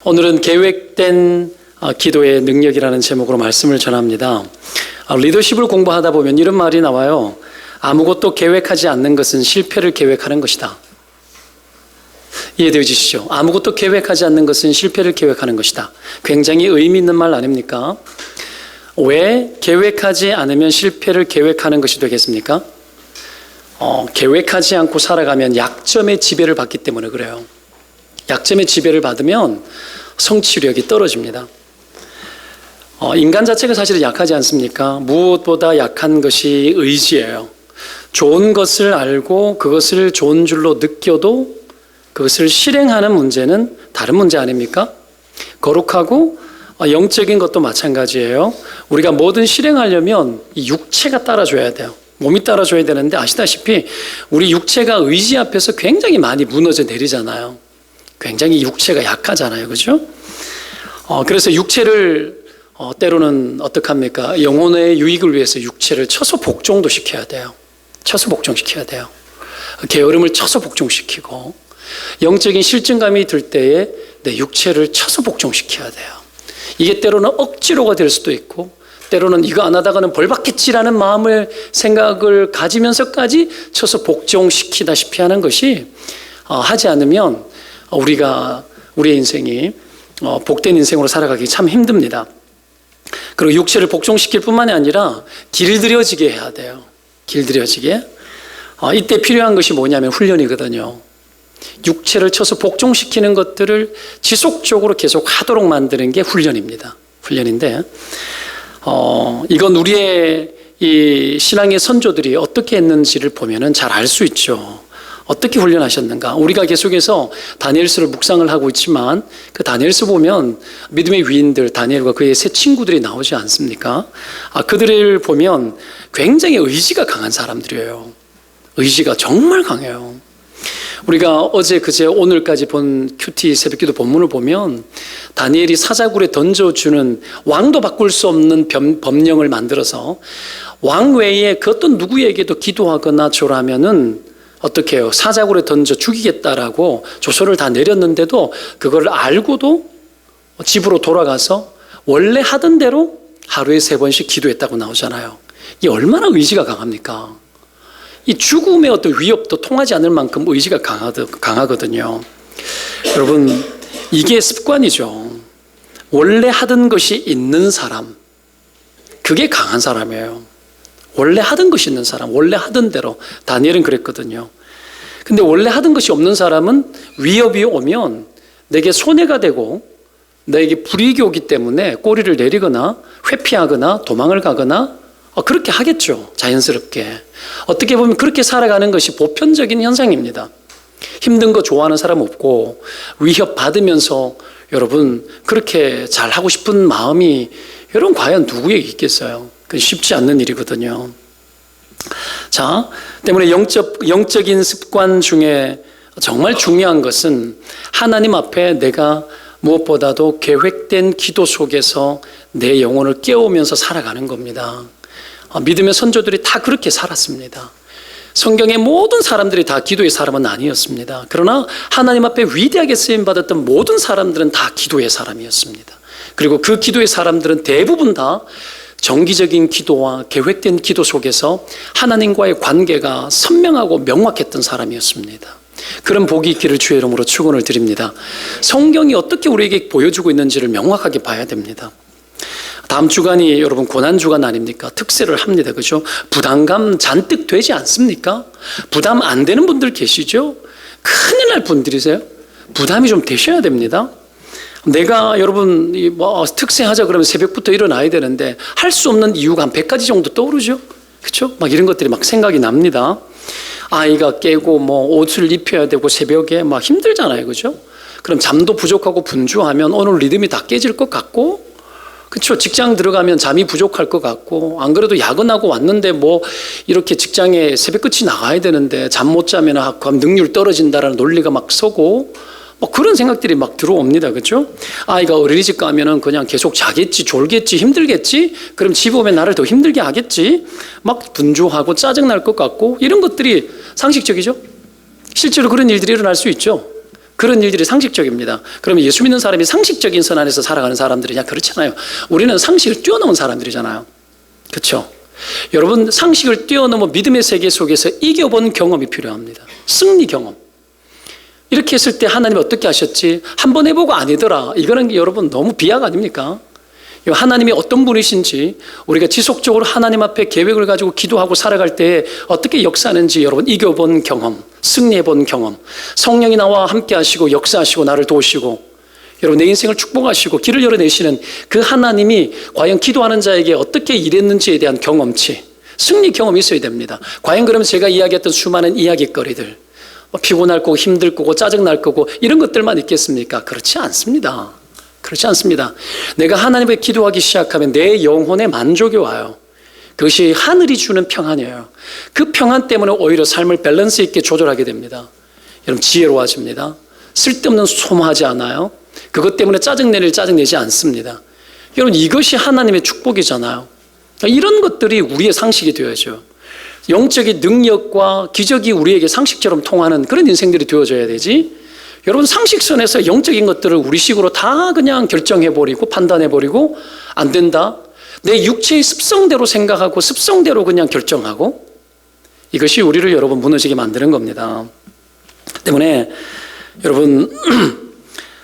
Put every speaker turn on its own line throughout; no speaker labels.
오늘은 계획된 기도의 능력이라는 제목으로 말씀을 전합니다. 리더십을 공부하다 보면 이런 말이 나와요. 아무것도 계획하지 않는 것은 실패를 계획하는 것이다. 이해되시죠? 아무것도 계획하지 않는 것은 실패를 계획하는 것이다. 굉장히 의미 있는 말 아닙니까? 왜 계획하지 않으면 실패를 계획하는 것이 되겠습니까? 계획하지 않고 살아가면 약점의 지배를 받기 때문에 그래요. 약점의 지배를 받으면 성취력이 떨어집니다. 인간 자체가 사실은 약하지 않습니까? 무엇보다 약한 것이 의지예요. 좋은 것을 알고 그것을 좋은 줄로 느껴도 그것을 실행하는 문제는 다른 문제 아닙니까? 거룩하고 영적인 것도 마찬가지예요. 우리가 뭐든 실행하려면 이 육체가 따라줘야 돼요. 몸이 따라줘야 되는데 아시다시피 우리 육체가 의지 앞에서 굉장히 많이 무너져 내리잖아요. 굉장히 육체가 약하잖아요. 그죠? 그래서 육체를 때로는 어떻게 합니까? 영혼의 유익을 위해서 육체를 쳐서 복종도 시켜야 돼요. 쳐서 복종시켜야 돼요. 게으름을 쳐서 복종시키고 영적인 실증감이 들 때에 내 육체를 쳐서 복종시켜야 돼요. 이게 때로는 억지로가 될 수도 있고 때로는 이거 안 하다가는 벌 받겠지라는 생각을 가지면서까지 쳐서 복종시키다시피 하는 것이 하지 않으면 우리의 인생이 복된 인생으로 살아가기 참 힘듭니다. 그리고 육체를 복종시킬 뿐만이 아니라 길들여지게 해야 돼요. 길들여지게. 이때 필요한 것이 뭐냐면 훈련이거든요. 육체를 쳐서 복종시키는 것들을 지속적으로 계속 하도록 만드는 게 훈련입니다. 훈련인데 이건 우리의 이 신앙의 선조들이 어떻게 했는지를 보면은 잘 알 수 있죠. 어떻게 훈련하셨는가? 우리가 계속해서 다니엘서를 묵상을 하고 있지만 그 다니엘서 보면 믿음의 위인들 다니엘과 그의 세 친구들이 나오지 않습니까? 그들을 보면 굉장히 의지가 강한 사람들이에요. 의지가 정말 강해요. 우리가 어제 그제 오늘까지 본 큐티 새벽기도 본문을 보면 다니엘이 사자굴에 던져주는 왕도 바꿀 수 없는 법령을 만들어서 왕 외에 그 어떤 누구에게도 기도하거나 절하면은 어떻게 해요? 사자굴에 던져 죽이겠다라고 조서를 다 내렸는데도 그걸 알고도 집으로 돌아가서 원래 하던 대로 하루에 3번씩 기도했다고 나오잖아요. 이게 얼마나 의지가 강합니까? 이 죽음의 어떤 위협도 통하지 않을 만큼 의지가 강하거든요. 여러분, 이게 습관이죠. 원래 하던 것이 있는 사람, 그게 강한 사람이에요. 원래 하던 것이 있는 사람, 원래 하던 대로. 다니엘은 그랬거든요. 근데 원래 하던 것이 없는 사람은 위협이 오면 내게 손해가 되고 내게 불이익이 오기 때문에 꼬리를 내리거나 회피하거나 도망을 가거나 그렇게 하겠죠. 자연스럽게. 어떻게 보면 그렇게 살아가는 것이 보편적인 현상입니다. 힘든 거 좋아하는 사람 없고 위협 받으면서 여러분 그렇게 잘하고 싶은 마음이 여러분 과연 누구에게 있겠어요? 그건 쉽지 않는 일이거든요. 자, 때문에 영적인 습관 중에 정말 중요한 것은 하나님 앞에 내가 무엇보다도 계획된 기도 속에서 내 영혼을 깨우면서 살아가는 겁니다. 믿음의 선조들이 다 그렇게 살았습니다. 성경의 모든 사람들이 다 기도의 사람은 아니었습니다. 그러나 하나님 앞에 위대하게 쓰임받았던 모든 사람들은 다 기도의 사람이었습니다. 그리고 그 기도의 사람들은 대부분 다 정기적인 기도와 계획된 기도 속에서 하나님과의 관계가 선명하고 명확했던 사람이었습니다. 그런 복이 있기를 주의 이름으로 축원을 드립니다. 성경이 어떻게 우리에게 보여주고 있는지를 명확하게 봐야 됩니다. 다음 주간이 여러분 고난주간 아닙니까? 특세를 합니다. 그죠? 부담감 잔뜩 되지 않습니까? 부담 안 되는 분들 계시죠? 큰일 날 분들이세요. 부담이 좀 되셔야 됩니다. 내가 여러분 특세하자 그러면 새벽부터 일어나야 되는데 할 수 없는 이유가 한 100가지 정도 떠오르죠? 그렇죠? 막 이런 것들이 막 생각이 납니다. 아이가 깨고 옷을 입혀야 되고 새벽에 막 힘들잖아요. 그죠? 그럼 잠도 부족하고 분주하면 오늘 리듬이 다 깨질 것 같고 그렇죠? 직장 들어가면 잠이 부족할 것 같고 안 그래도 야근하고 왔는데 이렇게 직장에 새벽 끝이 나가야 되는데 잠 못 자면 능률 떨어진다라는 논리가 막 서고 그런 생각들이 막 들어옵니다. 그렇죠? 아이가 어린이집 가면은 그냥 계속 자겠지, 졸겠지, 힘들겠지. 그럼 집 오면 나를 더 힘들게 하겠지. 막 분주하고 짜증날 것 같고 이런 것들이 상식적이죠. 실제로 그런 일들이 일어날 수 있죠. 그런 일들이 상식적입니다. 그러면 예수 믿는 사람이 상식적인 선 안에서 살아가는 사람들이냐? 그렇잖아요. 우리는 상식을 뛰어넘은 사람들이잖아요. 그렇죠? 여러분, 상식을 뛰어넘어 믿음의 세계 속에서 이겨본 경험이 필요합니다. 승리 경험. 이렇게 했을 때 하나님이 어떻게 하셨지? 한번 해보고 아니더라. 이거는 여러분 너무 비약 아닙니까? 하나님이 어떤 분이신지, 우리가 지속적으로 하나님 앞에 계획을 가지고 기도하고 살아갈 때 어떻게 역사하는지 여러분 이겨본 경험, 승리해본 경험, 성령이 나와 함께 하시고 역사하시고 나를 도우시고 여러분 내 인생을 축복하시고 길을 열어내시는 그 하나님이 과연 기도하는 자에게 어떻게 일했는지에 대한 경험치, 승리 경험이 있어야 됩니다. 과연 그러면 제가 이야기했던 수많은 이야기거리들, 피곤할 거고 힘들 거고 짜증날 거고 이런 것들만 있겠습니까? 그렇지 않습니다. 그렇지 않습니다. 내가 하나님께 기도하기 시작하면 내 영혼에 만족이 와요. 그것이 하늘이 주는 평안이에요. 그 평안 때문에 오히려 삶을 밸런스 있게 조절하게 됩니다. 여러분 지혜로워집니다. 쓸데없는 소모하지 않아요. 그것 때문에 짜증내지 않습니다. 여러분 이것이 하나님의 축복이잖아요. 이런 것들이 우리의 상식이 되어야죠. 영적인 능력과 기적이 우리에게 상식처럼 통하는 그런 인생들이 되어져야 되지. 여러분 상식선에서 영적인 것들을 우리식으로 다 그냥 결정해버리고 판단해버리고 안 된다. 내 육체의 습성대로 생각하고 습성대로 그냥 결정하고 이것이 우리를 여러분 무너지게 만드는 겁니다. 때문에 여러분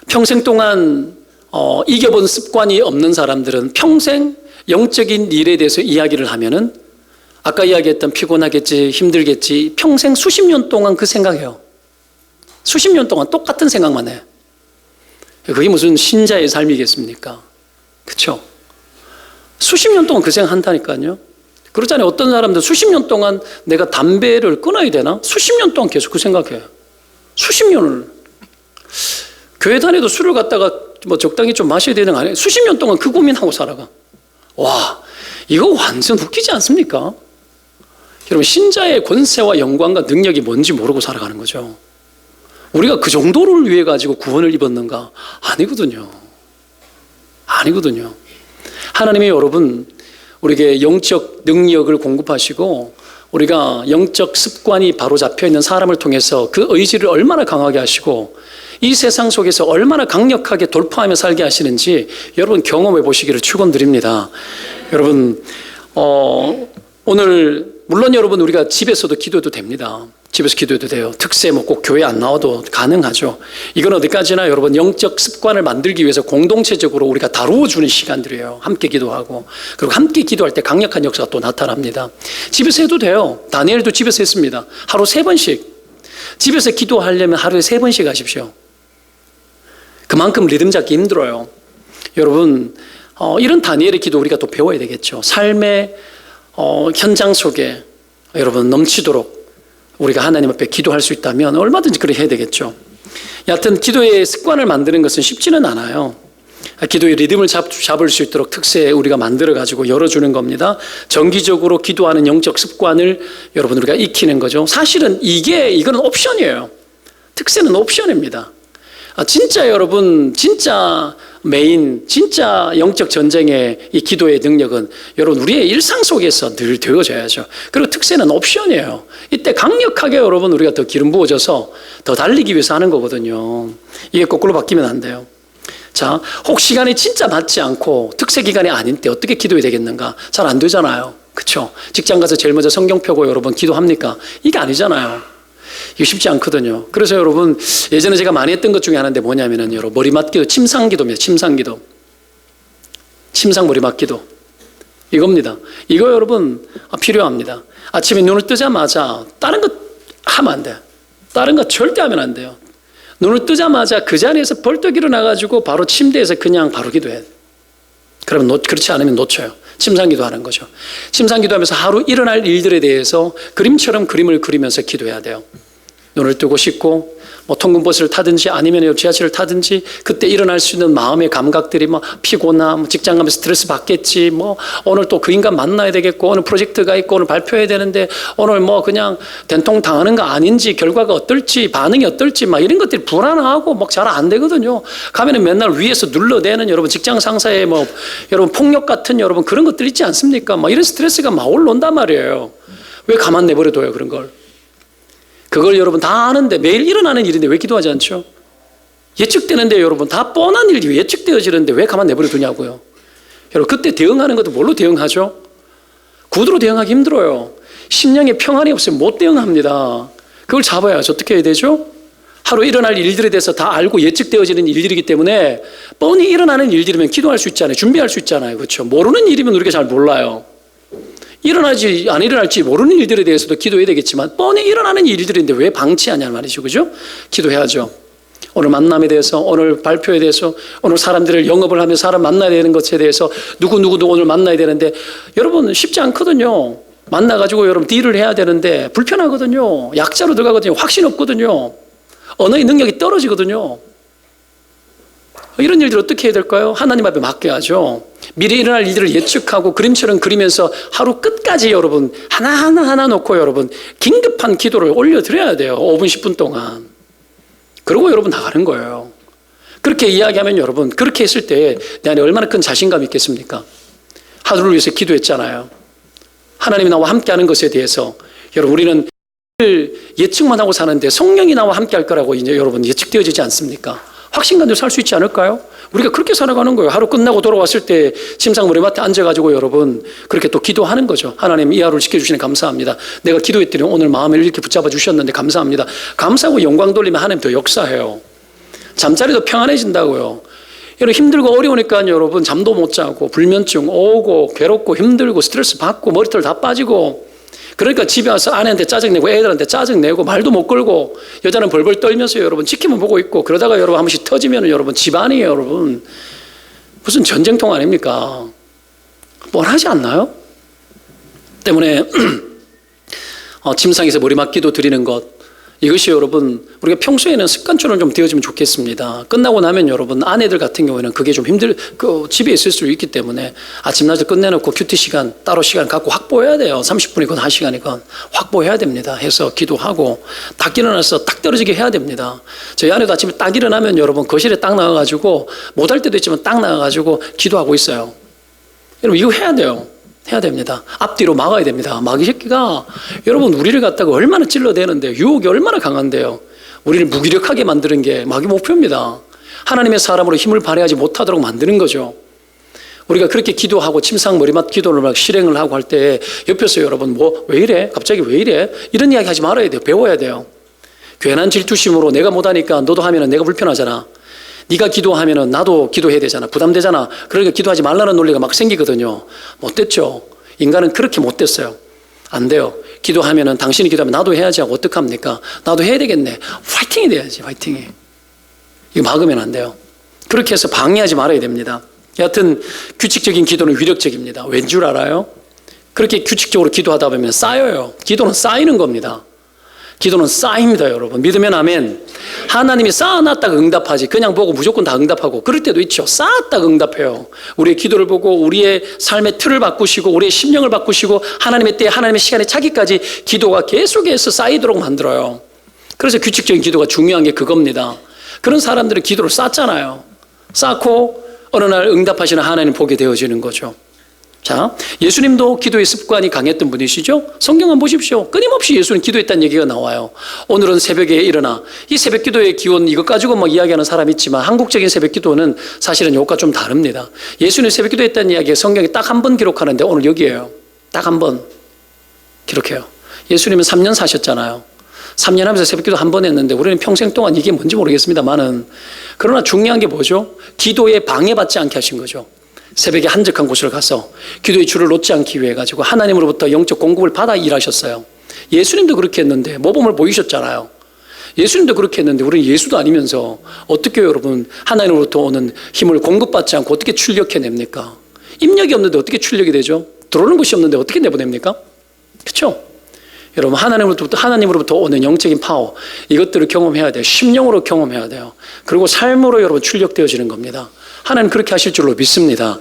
평생 동안 이겨본 습관이 없는 사람들은 평생 영적인 일에 대해서 이야기를 하면은 아까 이야기했던 피곤하겠지, 힘들겠지, 평생 수십 년 동안 그 생각해요. 수십 년 동안 똑같은 생각만 해. 그게 무슨 신자의 삶이겠습니까? 그렇죠? 수십 년 동안 그 생각한다니까요. 그렇잖아요. 어떤 사람들 수십 년 동안 내가 담배를 끊어야 되나? 수십 년 동안 계속 그 생각해요. 수십 년을. 교회 다녀도 술을 갖다가 뭐 적당히 좀 마셔야 되는 거 아니에요? 수십 년 동안 그 고민하고 살아가. 와, 이거 완전 웃기지 않습니까? 여러분 신자의 권세와 영광과 능력이 뭔지 모르고 살아가는 거죠. 우리가 그 정도를 위해 가지고 구원을 입었는가? 아니거든요. 아니거든요. 하나님이 여러분 우리에게 영적 능력을 공급하시고 우리가 영적 습관이 바로 잡혀 있는 사람을 통해서 그 의지를 얼마나 강하게 하시고 이 세상 속에서 얼마나 강력하게 돌파하며 살게 하시는지 여러분 경험해 보시기를 축원드립니다. 여러분 오늘 물론 여러분 우리가 집에서도 기도해도 됩니다. 집에서 기도해도 돼요. 특세 뭐 꼭 교회 안 나와도 가능하죠. 이건 어디까지나 여러분 영적 습관을 만들기 위해서 공동체적으로 우리가 다루어주는 시간들이에요. 함께 기도하고 그리고 함께 기도할 때 강력한 역사가 또 나타납니다. 집에서 해도 돼요. 다니엘도 집에서 했습니다. 하루 3번씩. 집에서 기도하려면 하루에 3번씩 하십시오. 그만큼 리듬 잡기 힘들어요. 여러분 이런 다니엘의 기도 우리가 또 배워야 되겠죠. 삶의 현장 속에 여러분 넘치도록 우리가 하나님 앞에 기도할 수 있다면 얼마든지 그렇게 해야 되겠죠. 여하튼 기도의 습관을 만드는 것은 쉽지는 않아요. 기도의 리듬을 잡을 수 있도록 특세 우리가 만들어 가지고 열어주는 겁니다. 정기적으로 기도하는 영적 습관을 여러분 우리가 익히는 거죠. 사실은 이거는 옵션이에요. 특세는 옵션입니다. 진짜 여러분 진짜 메인 진짜 영적 전쟁의 이 기도의 능력은 여러분 우리의 일상 속에서 늘 되어져야죠. 그리고 특세는 옵션이에요. 이때 강력하게 여러분 우리가 더 기름 부어져서 더 달리기 위해서 하는 거거든요. 이게 거꾸로 바뀌면 안 돼요. 자, 혹 시간이 진짜 맞지 않고 특세 기간이 아닌 때 어떻게 기도해야 되겠는가? 잘 안 되잖아요. 그렇죠? 직장 가서 제일 먼저 성경 펴고 여러분 기도합니까? 이게 아니잖아요. 이거 쉽지 않거든요. 그래서 여러분 예전에 제가 많이 했던 것 중에 하나인데 뭐냐면은 여러분 머리맡기도 침상기도입니다. 침상기도. 침상 머리맡기도. 이겁니다. 이거 여러분 필요합니다. 아침에 눈을 뜨자마자 다른 것 하면 안 돼요. 다른 거 절대 하면 안 돼요. 눈을 뜨자마자 그 자리에서 벌떡 일어나가지고 바로 침대에서 그냥 바로 기도해야 돼요. 그러면 그렇지 않으면 놓쳐요. 침상기도 하는 거죠. 침상기도하면서 하루 일어날 일들에 대해서 그림처럼 그림을 그리면서 기도해야 돼요. 눈을 뜨고 씻고 뭐 통근버스를 타든지 아니면 지하철을 타든지 그때 일어날 수 있는 마음의 감각들이 뭐 피곤함, 뭐 직장 가면 스트레스 받겠지, 뭐 오늘 또 그 인간 만나야 되겠고 오늘 프로젝트가 있고 오늘 발표해야 되는데 오늘 뭐 그냥 된통 당하는 거 아닌지 결과가 어떨지 반응이 어떨지 막 이런 것들이 불안하고 막 잘 안 되거든요. 가면은 맨날 위에서 눌러대는 여러분 직장 상사의 뭐 여러분 폭력 같은 여러분 그런 것들 있지 않습니까? 막 이런 스트레스가 막 올라온단 말이에요. 왜 가만 내버려둬요 그런 걸? 그걸 여러분 다 아는데 매일 일어나는 일인데 왜 기도하지 않죠? 예측되는데 여러분 다 뻔한 일이 예측되어지는데 왜 가만 내버려 두냐고요. 여러분 그때 대응하는 것도 뭘로 대응하죠? 구두로 대응하기 힘들어요. 심령에 평안이 없으면 못 대응합니다. 그걸 잡아야죠. 어떻게 해야 되죠? 하루 일어날 일들에 대해서 다 알고 예측되어지는 일들이기 때문에 뻔히 일어나는 일들이면 기도할 수 있잖아요. 준비할 수 있잖아요. 그렇죠? 모르는 일이면 우리가 잘 몰라요. 일어나지 안 일어날지 모르는 일들에 대해서도 기도해야 되겠지만 뻔히 일어나는 일들인데 왜 방치하냐 말이죠. 그죠? 기도해야죠. 오늘 만남에 대해서, 오늘 발표에 대해서, 오늘 사람들을 영업을 하면서 사람 만나야 되는 것에 대해서 누구누구도 오늘 만나야 되는데 여러분 쉽지 않거든요. 만나가지고 여러분 딜을 해야 되는데 불편하거든요. 약자로 들어가거든요. 확신 없거든요. 언어의 능력이 떨어지거든요. 이런 일들 어떻게 해야 될까요? 하나님 앞에 맡겨야죠. 미래 일어날 일들을 예측하고 그림처럼 그리면서 하루 끝까지 여러분 하나 놓고 여러분 긴급한 기도를 올려드려야 돼요. 5분 10분 동안. 그리고 여러분 나가는 거예요. 그렇게 이야기하면 여러분 그렇게 했을 때 내 안에 얼마나 큰 자신감이 있겠습니까? 하루를 위해서 기도했잖아요. 하나님이 나와 함께하는 것에 대해서 여러분 우리는 예측만 하고 사는데 성령이 나와 함께할 거라고 이제 여러분 예측되어지지 않습니까? 확신간대로 살 수 있지 않을까요? 우리가 그렇게 살아가는 거예요. 하루 끝나고 돌아왔을 때 침상 머리맡에 앉아가지고 여러분 그렇게 또 기도하는 거죠. 하나님 이 하루를 지켜주시니 감사합니다. 내가 기도했더니 오늘 마음을 이렇게 붙잡아 주셨는데 감사합니다. 감사하고 영광 돌리면 하나님 더 역사해요. 잠자리도 평안해진다고요. 여러분 힘들고 어려우니까 여러분 잠도 못 자고 불면증 오고 괴롭고 힘들고 스트레스 받고 머리털 다 빠지고 그러니까 집에 와서 아내한테 짜증내고 애들한테 짜증내고 말도 못 걸고 여자는 벌벌 떨면서 여러분 지키만 보고 있고 그러다가 여러분 한 번씩 터지면 여러분 집안이 여러분 무슨 전쟁통 아닙니까? 뻔하지 않나요? 때문에 침상에서 머리맡 기도 드리는 것 이것이 여러분 우리가 평소에는 습관처럼 좀 되어지면 좋겠습니다. 끝나고 나면 여러분 아내들 같은 경우에는 그게 좀 집에 있을 수 있기 때문에 아침 낮에 끝내놓고 큐티 시간 따로 시간 갖고 확보해야 돼요. 30분이건 1시간이건 확보해야 됩니다. 해서 기도하고 딱 일어나서 딱 떨어지게 해야 됩니다. 저희 아내도 아침에 딱 일어나면 여러분 거실에 딱 나가가지고 못할 때도 있지만 딱 나가가지고 기도하고 있어요. 여러분 이거 해야 돼요. 해야 됩니다. 앞뒤로 막아야 됩니다. 마귀 새끼가 여러분 우리를 갖다가 얼마나 찔러대는데 유혹이 얼마나 강한데요. 우리를 무기력하게 만드는 게 마귀 목표입니다. 하나님의 사람으로 힘을 발휘하지 못하도록 만드는 거죠. 우리가 그렇게 기도하고 침상 머리맡 기도를 막 실행을 하고 할 때 옆에서 여러분 뭐 왜 이래? 갑자기 왜 이래? 이런 이야기 하지 말아야 돼요. 배워야 돼요. 괜한 질투심으로 내가 못하니까 너도 하면은 내가 불편하잖아. 네가 기도하면은 나도 기도해야 되잖아. 부담되잖아. 그러니까 기도하지 말라는 논리가 막 생기거든요. 못됐죠. 인간은 그렇게 못됐어요. 안 돼요. 기도하면은 당신이 기도하면 나도 해야지 하고 어떡합니까? 나도 해야 되겠네. 파이팅이 돼야지. 파이팅이. 이거 막으면 안 돼요. 그렇게 해서 방해하지 말아야 됩니다. 여하튼 규칙적인 기도는 위력적입니다. 왠 줄 알아요? 그렇게 규칙적으로 기도하다 보면 쌓여요. 기도는 쌓이는 겁니다. 기도는 쌓입니다, 여러분. 믿으면 아멘. 하나님이 쌓아놨다가 응답하지 그냥 보고 무조건 다 응답하고 그럴 때도 있죠. 쌓았다가 응답해요. 우리의 기도를 보고 우리의 삶의 틀을 바꾸시고 우리의 심령을 바꾸시고 하나님의 때에 하나님의 시간에 차기까지 기도가 계속해서 쌓이도록 만들어요. 그래서 규칙적인 기도가 중요한 게 그겁니다. 그런 사람들은 기도를 쌓잖아요. 쌓고 어느 날 응답하시는 하나님 보게 되어지는 거죠. 자, 예수님도 기도의 습관이 강했던 분이시죠? 성경 한번 보십시오. 끊임없이 예수는 기도했다는 얘기가 나와요. 오늘은 새벽에 일어나. 이 새벽 기도의 기원 이것 가지고 막 이야기하는 사람이 있지만 한국적인 새벽 기도는 사실은 이것과 좀 다릅니다. 예수님 새벽 기도했다는 이야기가 성경에 딱 한 번 기록하는데 오늘 여기에요. 딱 한 번 기록해요. 예수님은 3년 사셨잖아요. 3년 하면서 새벽 기도 한 번 했는데 우리는 평생 동안 이게 뭔지 모르겠습니다만은 그러나 중요한 게 뭐죠? 기도에 방해받지 않게 하신 거죠. 새벽에 한적한 곳으로 가서 기도의 줄을 놓지 않기 위해 가지고 하나님으로부터 영적 공급을 받아 일하셨어요. 예수님도 그렇게 했는데 모범을 보이셨잖아요. 예수님도 그렇게 했는데 우리는 예수도 아니면서 어떻게 여러분 하나님으로부터 오는 힘을 공급받지 않고 어떻게 출력해냅니까? 입력이 없는데 어떻게 출력이 되죠? 들어오는 것이 없는데 어떻게 내보냅니까? 그렇죠? 여러분 하나님으로부터 오는 영적인 파워 이것들을 경험해야 돼요. 심령으로 경험해야 돼요. 그리고 삶으로 여러분 출력되어지는 겁니다. 하나님 그렇게 하실 줄로 믿습니다.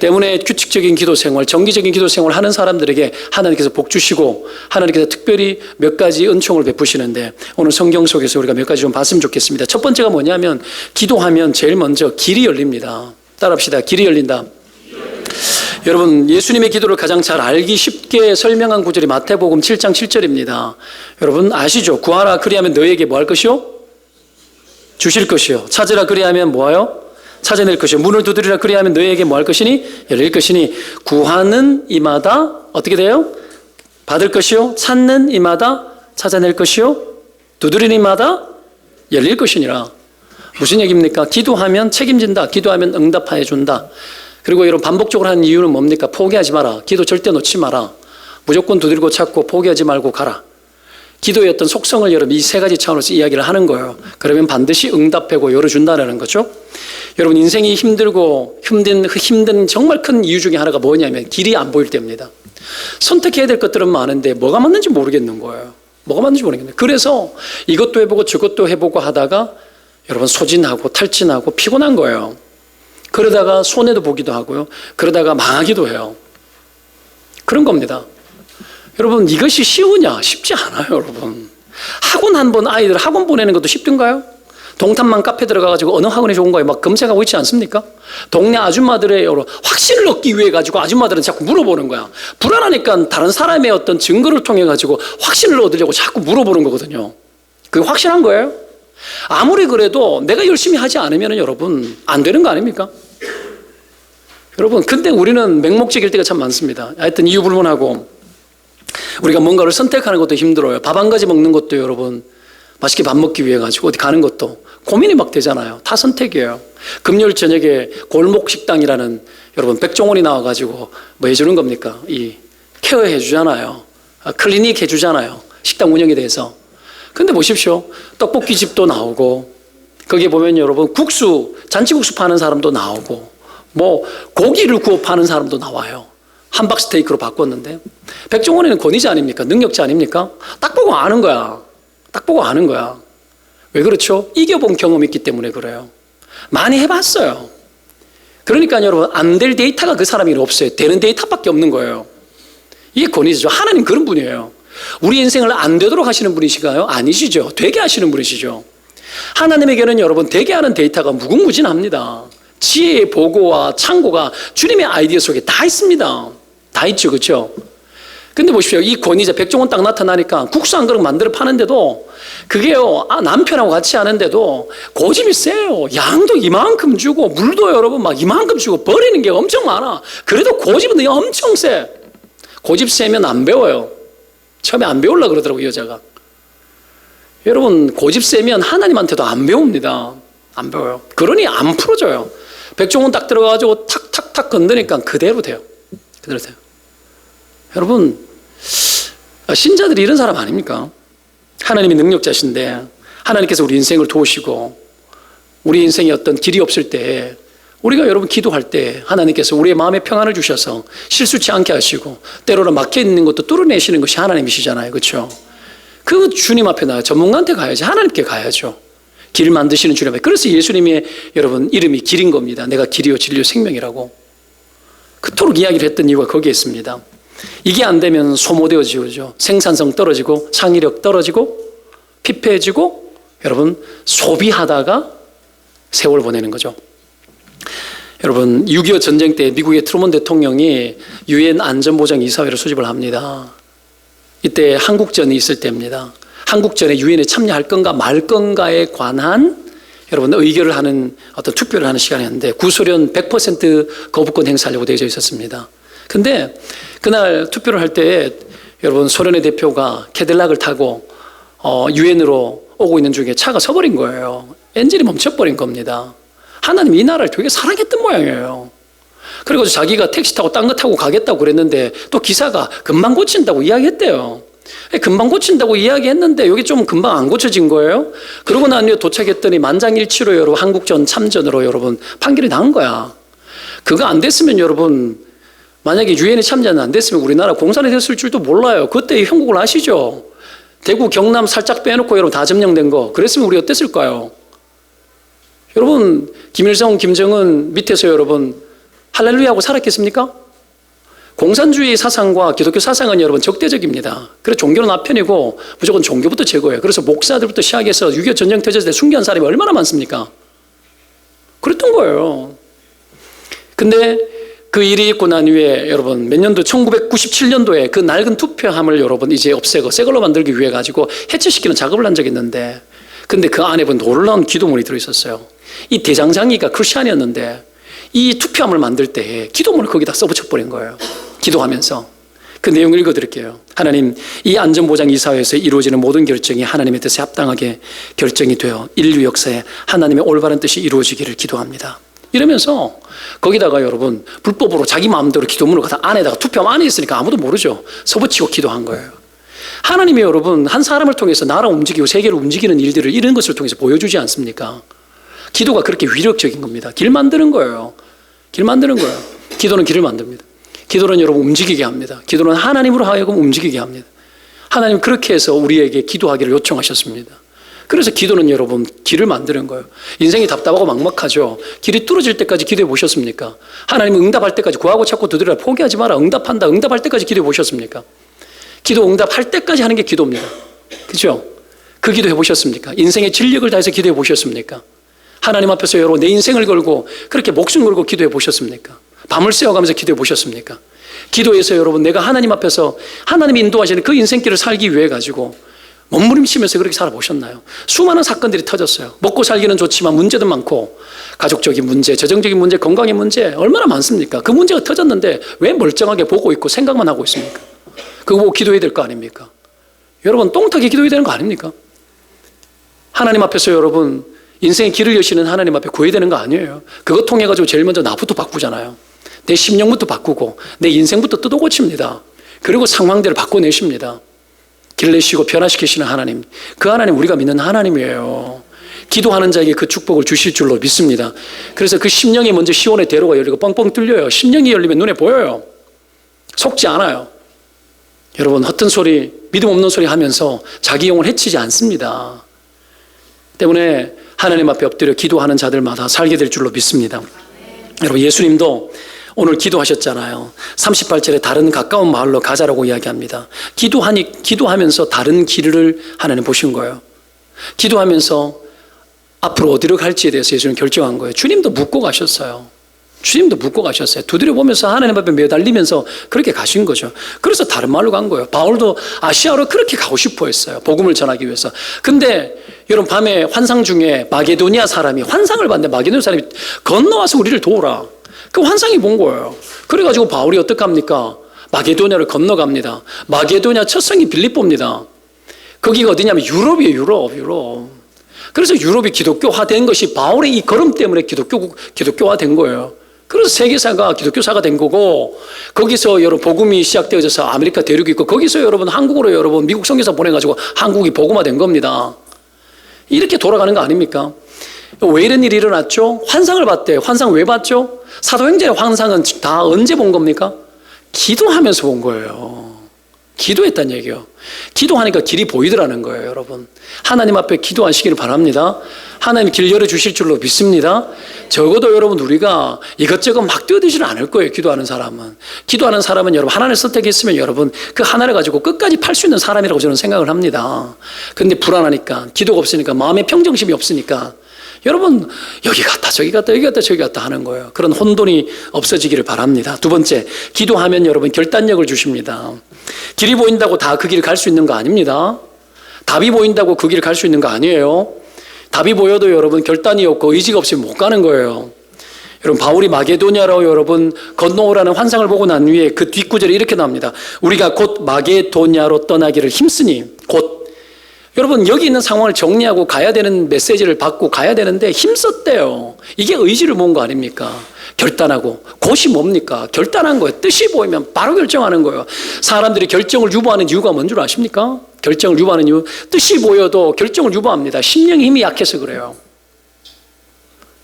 때문에 규칙적인 기도 생활, 정기적인 기도 생활 하는 사람들에게 하나님께서 복 주시고 하나님께서 특별히 몇 가지 은총을 베푸시는데 오늘 성경 속에서 우리가 몇 가지 좀 봤으면 좋겠습니다. 첫 번째가 뭐냐면 기도하면 제일 먼저 길이 열립니다. 따라합시다. 길이 열린다. 여러분 예수님의 기도를 가장 잘 알기 쉽게 설명한 구절이 마태복음 7장 7절입니다. 여러분 아시죠? 구하라 그리하면 너에게 뭐 할 것이요? 주실 것이요. 찾으라 그리하면 뭐하여? 찾아낼 것이요. 문을 두드리라 그리하면 너희에게 뭐 할 것이니? 열릴 것이니 구하는 이마다 어떻게 돼요? 받을 것이요. 찾는 이마다 찾아낼 것이요. 두드리는 이마다 열릴 것이니라. 무슨 얘기입니까? 기도하면 책임진다. 기도하면 응답하여 준다. 그리고 여러분 반복적으로 하는 이유는 뭡니까? 포기하지 마라. 기도 절대 놓지 마라. 무조건 두드리고 찾고 포기하지 말고 가라. 기도의 어떤 속성을 여러분 이 세 가지 차원에서 이야기를 하는 거예요. 그러면 반드시 응답하고 열어준다는 거죠. 여러분 인생이 힘들고 힘든 정말 큰 이유 중에 하나가 뭐냐면 길이 안 보일 때입니다. 선택해야 될 것들은 많은데 뭐가 맞는지 모르겠는 거예요. 뭐가 맞는지 모르겠네요. 그래서 이것도 해보고 저것도 해보고 하다가 여러분 소진하고 탈진하고 피곤한 거예요. 그러다가 손해도 보기도 하고요. 그러다가 망하기도 해요. 그런 겁니다. 여러분 이것이 쉬우냐? 쉽지 않아요. 여러분 학원 한 번 아이들 학원 보내는 것도 쉽던가요? 동탄만 카페 들어가가지고 어느 학원이 좋은가요? 막 검색하고 있지 않습니까? 동네 아줌마들의 확신을 얻기 위해 가지고 아줌마들은 자꾸 물어보는 거야. 불안하니까 다른 사람의 어떤 증거를 통해 가지고 확신을 얻으려고 자꾸 물어보는 거거든요. 그게 확신한 거예요? 아무리 그래도 내가 열심히 하지 않으면 여러분 안 되는 거 아닙니까? 여러분 근데 우리는 맹목적일 때가 참 많습니다. 하여튼 이유 불문하고 우리가 뭔가를 선택하는 것도 힘들어요. 밥 한 가지 먹는 것도 여러분 맛있게 밥 먹기 위해 가지고 어디 가는 것도 고민이 막 되잖아요. 다 선택이에요. 금요일 저녁에 골목식당이라는 여러분 백종원이 나와가지고 뭐 해주는 겁니까? 이 케어해 주잖아요. 클리닉 해주잖아요. 식당 운영에 대해서. 근데 보십시오. 떡볶이집도 나오고 거기에 보면 여러분 국수 잔치국수 파는 사람도 나오고 뭐 고기를 구워 파는 사람도 나와요. 함박 스테이크로 바꿨는데 백종원에는 권위자 아닙니까? 능력자 아닙니까? 딱 보고 아는 거야. 딱 보고 아는 거야. 왜 그렇죠? 이겨본 경험이 있기 때문에 그래요. 많이 해봤어요. 그러니까 여러분 안 될 데이터가 그 사람이 없어요. 되는 데이터밖에 없는 거예요. 이게 권위자죠. 하나님 그런 분이에요. 우리 인생을 안 되도록 하시는 분이시가요? 아니시죠. 되게 하시는 분이시죠. 하나님에게는 여러분 되게 하는 데이터가 무궁무진합니다. 지혜의 보고와 창고가 주님의 아이디어 속에 다 있습니다. 다 있죠. 그렇죠? 근데 보십시오. 이 권위자 백종원 딱 나타나니까 국수 한 그릇 만들어 파는데도 그게요. 남편하고 같이 하는데도 고집이 세요. 양도 이만큼 주고 물도 여러분 막 이만큼 주고 버리는 게 엄청 많아. 그래도 고집은 엄청 세. 고집 세면 안 배워요. 처음에 안 배우려고 그러더라고요. 여자가. 여러분 고집 세면 하나님한테도 안 배웁니다. 안 배워요. 그러니 안 풀어져요. 백종원 딱 들어가가지고 탁탁탁 건드니까 그대로 돼요. 그대로 돼요. 여러분 신자들이 이런 사람 아닙니까? 하나님이 능력자신데 하나님께서 우리 인생을 도우시고 우리 인생에 어떤 길이 없을 때 우리가 여러분 기도할 때 하나님께서 우리의 마음에 평안을 주셔서 실수치 않게 하시고 때로는 막혀있는 것도 뚫어내시는 것이 하나님이시잖아요. 그렇죠? 그 주님 앞에 나가 전문가한테 가야지. 하나님께 가야죠. 길 만드시는 주님 앞에. 그래서 예수님의 여러분 이름이 길인 겁니다. 내가 길이요 진리요 생명이라고 그토록 이야기를 했던 이유가 거기에 있습니다. 이게 안 되면 소모되어지죠. 생산성 떨어지고 창의력 떨어지고 피폐해지고 여러분 소비하다가 세월 보내는 거죠. 여러분 6.25 전쟁 때 미국의 트루먼 대통령이 유엔 안전보장이사회를 소집을 합니다. 이때 한국전이 있을 때입니다. 한국전에 유엔에 참여할 건가 말 건가에 관한 여러분 의결을 하는 어떤 투표를 하는 시간이었는데 구소련 100% 거부권 행사하려고 되어 있었습니다. 근데 그날 투표를 할 때 여러분 소련의 대표가 캐딜락을 타고 유엔으로 오고 있는 중에 차가 서버린 거예요. 엔진이 멈춰버린 겁니다. 하나님 이 나라를 되게 사랑했던 모양이에요. 그리고 자기가 택시 타고 딴 거 타고 가겠다고 그랬는데 또 기사가 금방 고친다고 이야기했대요. 금방 고친다고 이야기했는데 여기 좀 금방 안 고쳐진 거예요. 그러고 난 후에 도착했더니 만장일치로 여러분 한국전 참전으로 여러분 판결이 난 거야. 그거 안 됐으면 여러분 만약에 유엔에 참여는 안 됐으면 우리나라 공산이 됐을 줄도 몰라요. 그때 형국을 아시죠? 대구 경남 살짝 빼놓고 여러분 다 점령된 거. 그랬으면 우리 어땠을까요? 여러분 김일성 김정은 밑에서 여러분 할렐루야 하고 살았겠습니까? 공산주의 사상과 기독교 사상은 여러분 적대적입니다. 그래서 종교는 앞편이고 무조건 종교부터 제거해요. 그래서 목사들부터 시작해서 6.25 전쟁 터졌을 때 순교한 사람이 얼마나 많습니까? 그랬던 거예요. 근데 그 일이 있고 난 후에 여러분 몇 년도 1997년도에 그 낡은 투표함을 여러분 이제 없애고 새 걸로 만들기 위해 가지고 해체시키는 작업을 한 적이 있는데 근데 그 안에 보면 놀라운 기도문이 들어있었어요. 이 대장장이가 크리스찬이었는데 이 투표함을 만들 때 기도문을 거기다 써붙여버린 거예요. 기도하면서. 그 내용을 읽어드릴게요. 하나님, 이 안전보장 이사회에서 이루어지는 모든 결정이 하나님의 뜻에 합당하게 결정이 되어 인류 역사에 하나님의 올바른 뜻이 이루어지기를 기도합니다. 이러면서 거기다가 여러분 불법으로 자기 마음대로 기도문을 갖다 안에다가 투표함 안에 있으니까 아무도 모르죠. 써붙이고 기도한 거예요. 하나님이 여러분 한 사람을 통해서 나라 움직이고 세계를 움직이는 일들을 이런 것을 통해서 보여주지 않습니까? 기도가 그렇게 위력적인 겁니다. 길 만드는 거예요. 길 만드는 거예요. 기도는 길을 만듭니다. 기도는 여러분 움직이게 합니다. 기도는 하나님으로 하여금 움직이게 합니다. 하나님 그렇게 해서 우리에게 기도하기를 요청하셨습니다. 그래서 기도는 여러분 길을 만드는 거예요. 인생이 답답하고 막막하죠. 길이 뚫어질 때까지 기도해 보셨습니까? 하나님은 응답할 때까지 구하고 찾고 두드려라. 포기하지 마라. 응답한다. 응답할 때까지 기도해 보셨습니까? 기도 응답할 때까지 하는 게 기도입니다. 그렇죠? 그 기도 해보셨습니까? 인생의 진력을 다해서 기도해 보셨습니까? 하나님 앞에서 여러분 내 인생을 걸고 그렇게 목숨 걸고 기도해 보셨습니까? 밤을 새워가면서 기도해 보셨습니까? 기도해서 여러분 내가 하나님 앞에서 하나님이 인도하시는 그 인생길을 살기 위해 가지고 몸부림치면서 그렇게 살아보셨나요? 수많은 사건들이 터졌어요. 먹고 살기는 좋지만 문제도 많고 가족적인 문제, 재정적인 문제, 건강의 문제 얼마나 많습니까? 그 문제가 터졌는데 왜 멀쩡하게 보고 있고 생각만 하고 있습니까? 그거 보고 기도해야 될 거 아닙니까? 여러분 똥타게 기도해야 되는 거 아닙니까? 하나님 앞에서 여러분 인생의 길을 여시는 하나님 앞에 구해야 되는 거 아니에요. 그거 통해 가지고 제일 먼저 나부터 바꾸잖아요. 내 심령부터 바꾸고 내 인생부터 뜯어고칩니다. 그리고 상황들을 바꿔내십니다. 길 내시고 변화시키시는 하나님, 그 하나님 우리가 믿는 하나님이에요. 기도하는 자에게 그 축복을 주실 줄로 믿습니다. 그래서 그 심령이 먼저 시온의 대로가 열리고 뻥뻥 뚫려요. 심령이 열리면 눈에 보여요. 속지 않아요. 여러분 허튼 소리, 믿음 없는 소리 하면서 자기 영을 해치지 않습니다. 때문에 하나님 앞에 엎드려 기도하는 자들마다 살게 될 줄로 믿습니다. 여러분 예수님도 오늘 기도하셨잖아요. 38절에 다른 가까운 마을로 가자라고 이야기합니다. 기도하면서 다른 길을 하나님 보신 거예요. 기도하면서 앞으로 어디로 갈지에 대해서 예수님 결정한 거예요. 주님도 묻고 가셨어요. 주님도 묻고 가셨어요. 두드려 보면서 하나님 앞에 매달리면서 그렇게 가신 거죠. 그래서 다른 마을로 간 거예요. 바울도 아시아로 그렇게 가고 싶어 했어요. 복음을 전하기 위해서. 근데 여러분 밤에 환상 중에 마게도니아 사람이 환상을 봤는데 마게도니아 사람이 건너와서 우리를 도우라. 그 환상이 본 거예요. 그래가지고 바울이 어떡합니까? 마게도니아를 건너갑니다. 마게도니아 첫 성이 빌립보입니다. 거기가 어디냐면 유럽이에요. 유럽. 그래서 유럽이 기독교화된 것이 바울의 이 걸음 때문에 기독교화된 거예요. 그래서 세계사가 기독교사가 된 거고 거기서 여러분 복음이 시작되어져서 아메리카 대륙이 있고 거기서 여러분 한국으로 여러분 미국 선교사 보내가지고 한국이 복음화된 겁니다. 이렇게 돌아가는 거 아닙니까? 왜 이런 일이 일어났죠? 환상을 봤대요. 환상 왜 봤죠? 사도행전의 환상은 다 언제 본 겁니까? 기도하면서 본 거예요. 기도했다는 얘기예요. 기도하니까 길이 보이더라는 거예요, 여러분. 하나님 앞에 기도하시기를 바랍니다. 하나님 길 열어주실 줄로 믿습니다. 적어도 여러분 우리가 이것저것 막 뛰어들지는 않을 거예요, 기도하는 사람은. 기도하는 사람은 여러분 하나님을 선택했으면 여러분 그 하나를 가지고 끝까지 팔 수 있는 사람이라고 저는 생각을 합니다. 그런데 불안하니까, 기도가 없으니까, 마음의 평정심이 없으니까 여러분 여기 갔다 저기 갔다 여기 갔다 저기 갔다 하는 거예요. 그런 혼돈이 없어지기를 바랍니다. 두 번째, 기도하면 여러분 결단력을 주십니다. 길이 보인다고 다 그 길 갈 수 있는 거 아닙니다. 답이 보인다고 그 길 갈 수 있는 거 아니에요. 답이 보여도 여러분 결단이 없고 의지가 없으면 못 가는 거예요. 여러분 바울이 마게도냐로 여러분 건너오라는 환상을 보고 난 후에 그 뒷구절에 이렇게 나옵니다. 우리가 곧 마게도냐로 떠나기를 힘쓰니 곧. 여러분 여기 있는 상황을 정리하고 가야 되는 메시지를 받고 가야 되는데 힘썼대요. 이게 의지를 모은 거 아닙니까? 결단하고. 곧이 뭡니까? 결단한 거예요. 뜻이 보이면 바로 결정하는 거예요. 사람들이 결정을 유보하는 이유가 뭔 줄 아십니까? 결정을 유보하는 이유. 뜻이 보여도 결정을 유보합니다. 심령의 힘이 약해서 그래요.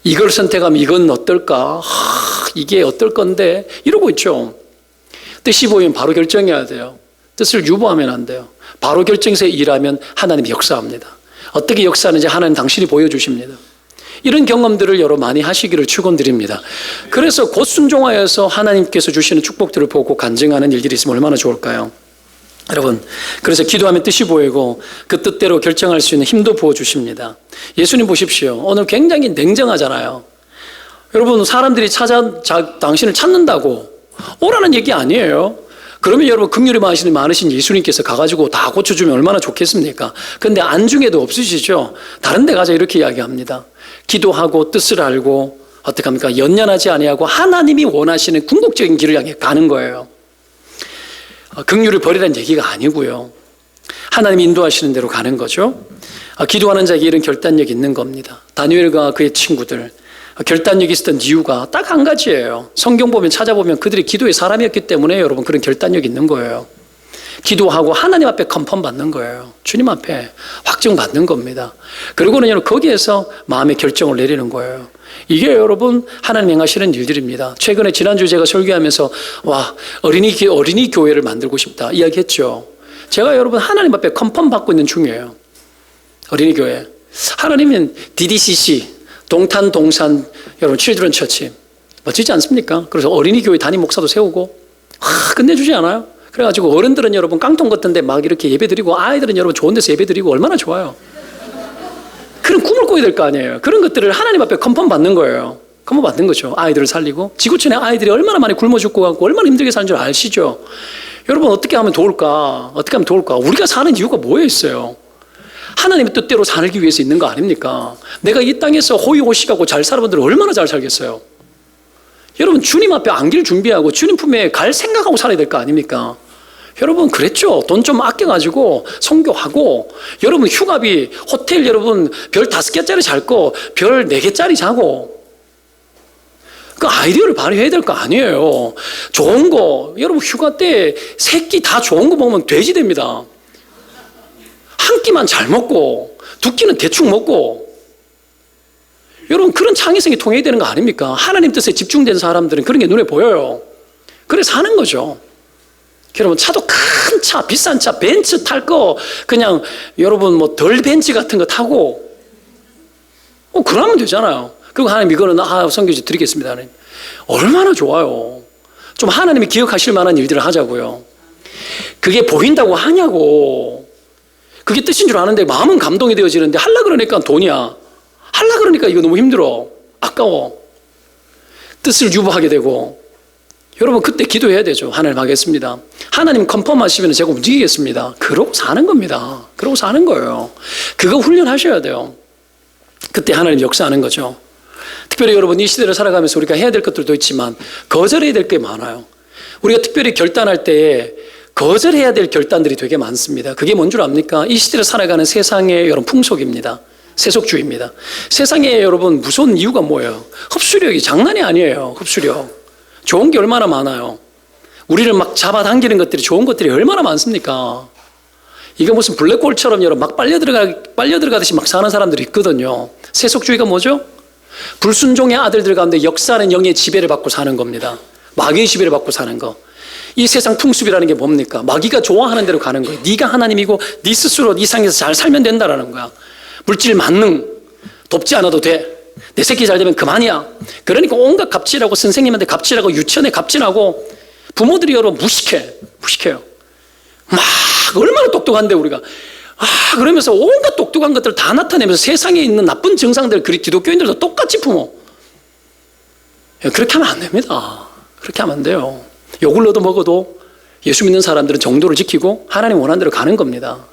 이걸 선택하면 이건 어떨까? 이게 어떨 건데? 이러고 있죠. 뜻이 보이면 바로 결정해야 돼요. 뜻을 유보하면 안 돼요. 바로 결정해서 일하면 하나님이 역사합니다. 어떻게 역사하는지 하나님 당신이 보여주십니다. 이런 경험들을 여러 많이 하시기를 축원드립니다. 그래서 곧 순종하여서 하나님께서 주시는 축복들을 보고 간증하는 일들이 있으면 얼마나 좋을까요? 여러분, 그래서 기도하면 뜻이 보이고 그 뜻대로 결정할 수 있는 힘도 부어주십니다. 예수님 보십시오. 오늘 굉장히 냉정하잖아요. 여러분, 사람들이 당신을 찾는다고 오라는 얘기 아니에요. 그러면 여러분 긍휼이 많으신 예수님께서 가가지고 다 고쳐주면 얼마나 좋겠습니까? 근데 안중에도 없으시죠? 다른 데 가자 이렇게 이야기합니다. 기도하고 뜻을 알고 어떻게 합니까? 연연하지 아니하고 하나님이 원하시는 궁극적인 길을 향해 가는 거예요. 긍휼을 버리라는 얘기가 아니고요. 하나님이 인도하시는 대로 가는 거죠. 기도하는 자에게 이런 결단력이 있는 겁니다. 다니엘과 그의 친구들 결단력이 있었던 이유가 딱 한 가지예요. 성경 보면 찾아보면 그들이 기도의 사람이었기 때문에 여러분 그런 결단력이 있는 거예요. 기도하고 하나님 앞에 컨펌 받는 거예요. 주님 앞에 확정 받는 겁니다. 그리고는 여러분 거기에서 마음의 결정을 내리는 거예요. 이게 여러분 하나님 행하시는 일들입니다. 최근에 지난주 제가 설교하면서 어린이 교회를 만들고 싶다 이야기했죠. 제가 여러분 하나님 앞에 컨펌 받고 있는 중이에요. 어린이 교회. 하나님은 DDCC 동탄 동산 여러분 칠드런 처치 멋지지 않습니까? 그래서 어린이 교회 담임 목사도 세우고 끝내주지 않아요? 그래가지고 어른들은 여러분 깡통 같은 데 막 이렇게 예배드리고 아이들은 여러분 좋은 데서 예배드리고 얼마나 좋아요. 그런 꿈을 꿔야 될 거 아니에요. 그런 것들을 하나님 앞에 컨펌 받는 거예요. 컨펌 받는 거죠. 아이들을 살리고 지구촌의 아이들이 얼마나 많이 굶어 죽고 가고 얼마나 힘들게 사는 줄 아시죠? 여러분 어떻게 하면 도울까? 어떻게 하면 도울까? 우리가 사는 이유가 뭐에 있어요? 하나님의 뜻대로 살기 위해서 있는 거 아닙니까? 내가 이 땅에서 호의호식하고 잘 사는 분들은 얼마나 잘 살겠어요? 여러분 주님 앞에 안길 준비하고 주님 품에 갈 생각하고 살아야 될 거 아닙니까? 여러분 그랬죠. 돈 좀 아껴가지고 선교하고 여러분 휴가비 호텔 여러분 별 5개짜리 잘 거 별 4개짜리 자고 그 아이디어를 발휘해야 될 거 아니에요. 좋은 거 여러분 휴가 때 3끼 다 좋은 거 먹으면 돼지 됩니다. 한 끼만 잘 먹고 2끼는 대충 먹고 여러분 그런 창의성이 통해야 되는 거 아닙니까? 하나님 뜻에 집중된 사람들은 그런 게 눈에 보여요. 그래 사는 거죠. 여러분 차도 큰 차, 비싼 차, 벤츠 탈 거 그냥 여러분 뭐 덜 벤츠 같은 거 타고 그러면 되잖아요. 그리고 하나님 이거는 선교지 드리겠습니다. 하나님. 얼마나 좋아요. 좀 하나님이 기억하실 만한 일들을 하자고요. 그게 보인다고 하냐고. 그게 뜻인 줄 아는데 마음은 감동이 되어지는데 하려 그러니까 돈이야. 하려 그러니까 이거 너무 힘들어. 아까워. 뜻을 유보하게 되고 여러분 그때 기도해야 되죠. 하나님 하겠습니다. 하나님 컨펌하시면 제가 움직이겠습니다. 그러고 사는 겁니다. 그러고 사는 거예요. 그거 훈련하셔야 돼요. 그때 하나님 역사하는 거죠. 특별히 여러분 이 시대를 살아가면서 우리가 해야 될 것들도 있지만 거절해야 될 게 많아요. 우리가 특별히 결단할 때에 거절해야 될 결단들이 되게 많습니다. 그게 뭔 줄 압니까? 이 시대를 살아가는 세상의 여러분 풍속입니다. 세속주의입니다. 세상에 여러분 무서운 이유가 뭐예요? 흡수력이 장난이 아니에요. 흡수력. 좋은 게 얼마나 많아요. 우리를 막 잡아당기는 것들이 좋은 것들이 얼마나 많습니까? 이게 무슨 블랙홀처럼 여러분 막 빨려 들어가듯이 막 사는 사람들이 있거든요. 세속주의가 뭐죠? 불순종의 아들들 가운데 역사하는 영의 지배를 받고 사는 겁니다. 마귀의 지배를 받고 사는 거. 이 세상 풍습이라는 게 뭡니까? 마귀가 좋아하는 대로 가는 거예요. 네가 하나님이고 네 스스로 이 상에서 잘 살면 된다라는 거야. 물질 만능, 돕지 않아도 돼. 내 새끼 잘 되면 그만이야. 그러니까 온갖 갑질하고 선생님한테 갑질하고 유치원에 갑질하고 부모들이 여러분 무식해요. 막 얼마나 똑똑한데 우리가 그러면서 온갖 똑똑한 것들을 다 나타내면서 세상에 있는 나쁜 증상들 기독교인들도 똑같이 품어. 그렇게 하면 안 됩니다. 그렇게 하면 안 돼요. 욕을 얻어 먹어도 예수 믿는 사람들은 정도를 지키고 하나님 원하는 대로 가는 겁니다.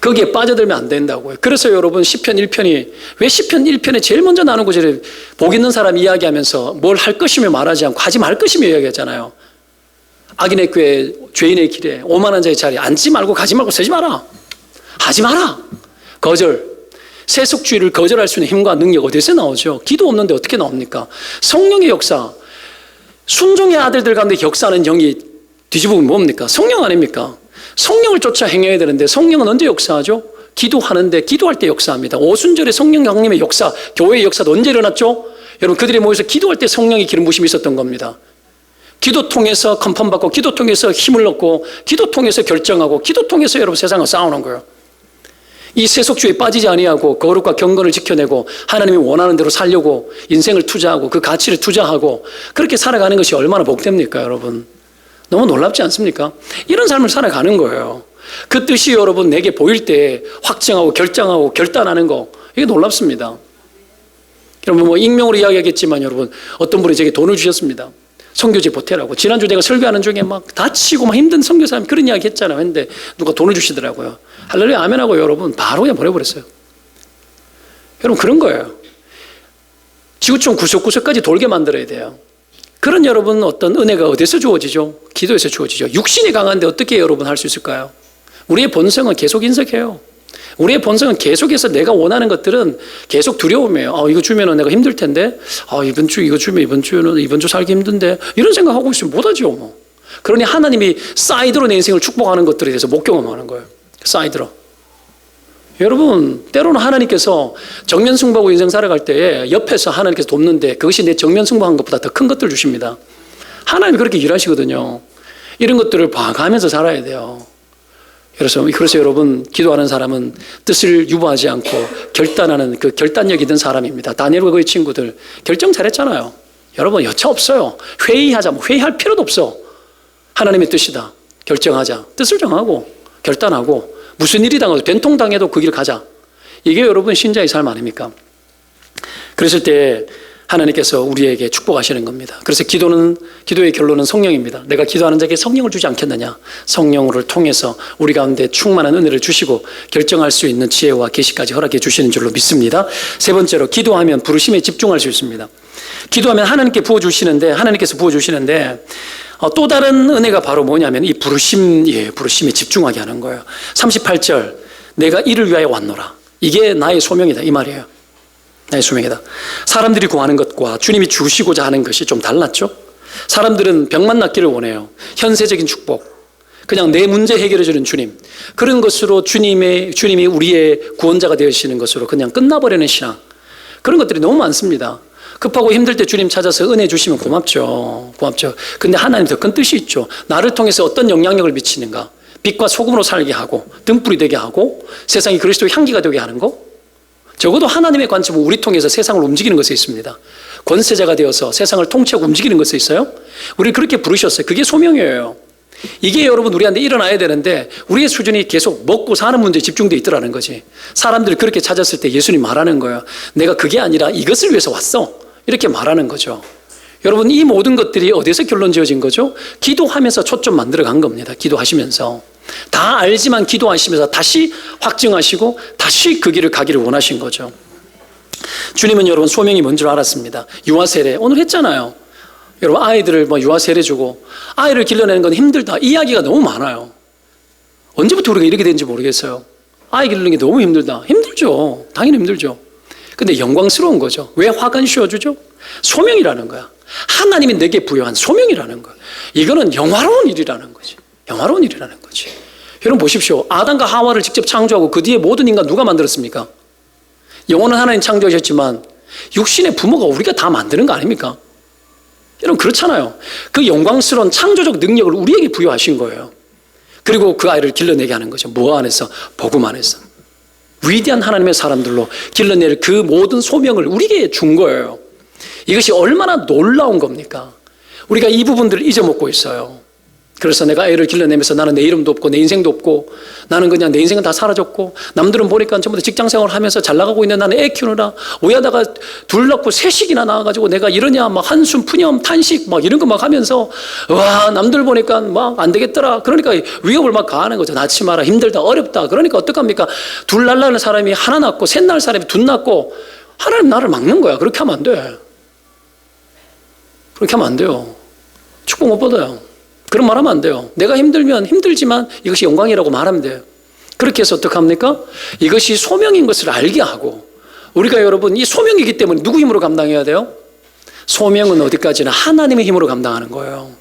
거기에 빠져들면 안 된다고요. 그래서 여러분 시편 1편이 왜 시편 1편에 제일 먼저 나오는 구절에 복 있는 사람 이야기하면서 뭘 할 것이며 말하지 않고 하지 말 것이며 이야기하잖아요. 악인의 꾀 죄인의 길에 오만한 자의 자리에 앉지 말고 가지 말고 서지 마라. 하지 마라. 거절. 세속주의를 거절할 수 있는 힘과 능력 어디서 나오죠? 기도 없는데 어떻게 나옵니까? 성령의 역사. 순종의 아들들 가운데 역사하는 영이 뒤집으면 뭡니까? 성령 아닙니까? 성령을 쫓아 행해야 되는데 성령은 언제 역사하죠? 기도하는데 기도할 때 역사합니다. 오순절에 성령 강림의 역사, 교회의 역사도 언제 일어났죠? 여러분 그들이 모여서 기도할 때 성령의 기름 부심이 있었던 겁니다. 기도 통해서 컨펌 받고 기도 통해서 힘을 얻고 기도 통해서 결정하고 기도 통해서 여러분 세상을 싸우는 거예요. 이 세속주의에 빠지지 아니하고 거룩과 경건을 지켜내고 하나님이 원하는 대로 살려고 인생을 투자하고 그 가치를 투자하고 그렇게 살아가는 것이 얼마나 복됩니까 여러분? 너무 놀랍지 않습니까? 이런 삶을 살아가는 거예요. 그 뜻이 여러분 내게 보일 때 확정하고 결정하고 결단하는 거 이게 놀랍습니다. 여러분 뭐 익명으로 이야기하겠지만 여러분 어떤 분이 제게 돈을 주셨습니다. 선교지 보태라고. 지난주 내가 설교하는 중에 막 다치고 막 힘든 선교사님 그런 이야기 했잖아요. 근데 누가 돈을 주시더라고요. 할렐루야 아멘하고 여러분 바로 그냥 보내버렸어요. 여러분 그런 거예요. 지구촌 구석구석까지 돌게 만들어야 돼요. 그런 여러분 어떤 은혜가 어디서 주어지죠? 기도에서 주어지죠. 육신이 강한데 어떻게 여러분 할 수 있을까요? 우리의 본성은 계속 인색해요. 우리의 본성은 계속해서 내가 원하는 것들은 계속 두려움이에요. 이거 주면은 내가 힘들 텐데, 이번 주 이거 주면 이번 주 살기 힘든데, 이런 생각하고 있으면 못하죠, 뭐. 그러니 하나님이 사이드로 내 인생을 축복하는 것들에 대해서 못 경험하는 거예요. 사이드로. 여러분, 때로는 하나님께서 정면 승부하고 인생 살아갈 때에 옆에서 하나님께서 돕는데 그것이 내 정면 승부한 것보다 더 큰 것들을 주십니다. 하나님이 그렇게 일하시거든요. 이런 것들을 봐가면서 살아야 돼요. 그래서 여러분 기도하는 사람은 뜻을 유보하지 않고 결단하는 그 결단력 있는 사람입니다. 다니엘과 그의 친구들 결정 잘했잖아요. 여러분 여차 없어요. 회의하자. 회의할 필요도 없어. 하나님의 뜻이다. 결정하자. 뜻을 정하고 결단하고 무슨 일이 당해도 된통당해도 그 길 가자. 이게 여러분 신자의 삶 아닙니까? 그랬을 때 하나님께서 우리에게 축복하시는 겁니다. 그래서 기도의 결론은 성령입니다. 내가 기도하는 자에게 성령을 주지 않겠느냐. 성령을 통해서 우리 가운데 충만한 은혜를 주시고 결정할 수 있는 지혜와 계시까지 허락해 주시는 줄로 믿습니다. 세 번째로 기도하면 부르심에 집중할 수 있습니다. 기도하면 하나님께서 부어주시는데 또 다른 은혜가 바로 뭐냐면 이 부르심에 집중하게 하는 거예요. 38절 내가 이를 위하여 왔노라. 이게 나의 소명이다 이 말이에요. 나의 소명이다. 사람들이 구하는 것과 주님이 주시고자 하는 것이 좀 달랐죠. 사람들은 병만 낫기를 원해요. 현세적인 축복, 그냥 내 문제 해결해 주는 주님, 그런 것으로 주님이 우리의 구원자가 되시는 것으로 그냥 끝나버리는 신앙, 그런 것들이 너무 많습니다. 급하고 힘들 때 주님 찾아서 은혜 주시면 고맙죠. 근데 하나님 더 큰 뜻이 있죠. 나를 통해서 어떤 영향력을 미치는가, 빛과 소금으로 살게 하고 등불이 되게 하고 세상이 그리스도의 향기가 되게 하는 거, 적어도 하나님의 관점은 우리 통해서 세상을 움직이는 것에 있습니다. 권세자가 되어서 세상을 통치하고 움직이는 것에 있어요. 우리 그렇게 부르셨어요. 그게 소명이에요. 이게 여러분 우리한테 일어나야 되는데 우리의 수준이 계속 먹고 사는 문제에 집중되어 있더라는 거지. 사람들이 그렇게 찾았을 때 예수님 말하는 거예요. 내가 그게 아니라 이것을 위해서 왔어. 이렇게 말하는 거죠. 여러분 이 모든 것들이 어디서 결론 지어진 거죠? 기도하면서 초점 만들어 간 겁니다. 기도하시면서. 다 알지만 기도하시면서 다시 확증하시고 다시 그 길을 가기를 원하신 거죠. 주님은 여러분 소명이 뭔 줄 알았습니다. 유아 세례 오늘 했잖아요. 여러분 아이들을 유아 세례 주고 아이를 길러내는 건 힘들다. 이야기가 너무 많아요. 언제부터 우리가 이렇게 된지 모르겠어요. 아이 기르는 게 너무 힘들다. 힘들죠. 당연히 힘들죠. 근데 영광스러운 거죠. 왜 화관 씌워주죠? 소명이라는 거야. 하나님이 내게 부여한 소명이라는 거야. 이거는 영화로운 일이라는 거지. 영화로운 일이라는 거지. 여러분 보십시오. 아담과 하와를 직접 창조하고 그 뒤에 모든 인간 누가 만들었습니까? 영혼은 하나님 창조하셨지만 육신의 부모가 우리가 다 만드는 거 아닙니까? 여러분 그렇잖아요. 그 영광스러운 창조적 능력을 우리에게 부여하신 거예요. 그리고 그 아이를 길러내게 하는 거죠. 뭐 안에서? 복음 안에서. 위대한 하나님의 사람들로 길러낼 그 모든 소명을 우리에게 준 거예요. 이것이 얼마나 놀라운 겁니까? 우리가 이 부분들을 잊어먹고 있어요. 그래서 내가 애를 길러내면서 나는 내 이름도 없고 내 인생도 없고 나는 그냥 내 인생은 다 사라졌고 남들은 보니까 전부 다 직장생활을 하면서 잘 나가고 있는 나는 애 키우느라 오야다가 둘 낳고 셋씩이나 낳아가지고 내가 이러냐 막 한숨 푸념 탄식 막 이런 거 막 하면서 와 남들 보니까 막 안 되겠더라. 그러니까 위협을 막 가하는 거죠. 낳지 마라 힘들다 어렵다. 그러니까 어떡합니까? 둘 낳으려는 사람이 하나 낳고 셋 낳을 사람이 둘 낳고 하나님 나를 막는 거야. 그렇게 하면 안 돼. 그렇게 하면 안 돼요. 축복 못 받아요. 그런 말 하면 안 돼요. 내가 힘들면 힘들지만 이것이 영광이라고 말하면 돼요. 그렇게 해서 어떡합니까? 이것이 소명인 것을 알게 하고 우리가 여러분 이 소명이기 때문에 누구 힘으로 감당해야 돼요? 소명은 어디까지나 하나님의 힘으로 감당하는 거예요.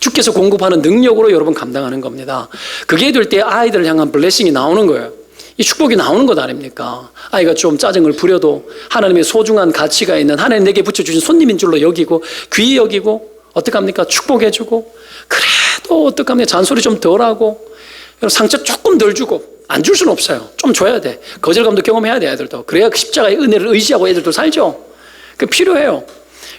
주께서 공급하는 능력으로 여러분 감당하는 겁니다. 그게 될 때 아이들을 향한 블레싱이 나오는 거예요. 이 축복이 나오는 것 아닙니까? 아이가 좀 짜증을 부려도 하나님의 소중한 가치가 있는 하나님 내게 붙여주신 손님인 줄로 여기고 귀히 여기고 어떡합니까? 축복해주고 그래도 어떡합니까? 잔소리 좀 덜하고 상처 조금 덜 주고 안 줄 수는 없어요. 좀 줘야 돼. 거절감도 경험해야 돼 애들도. 그래야 그 십자가의 은혜를 의지하고 애들도 살죠. 그게 필요해요.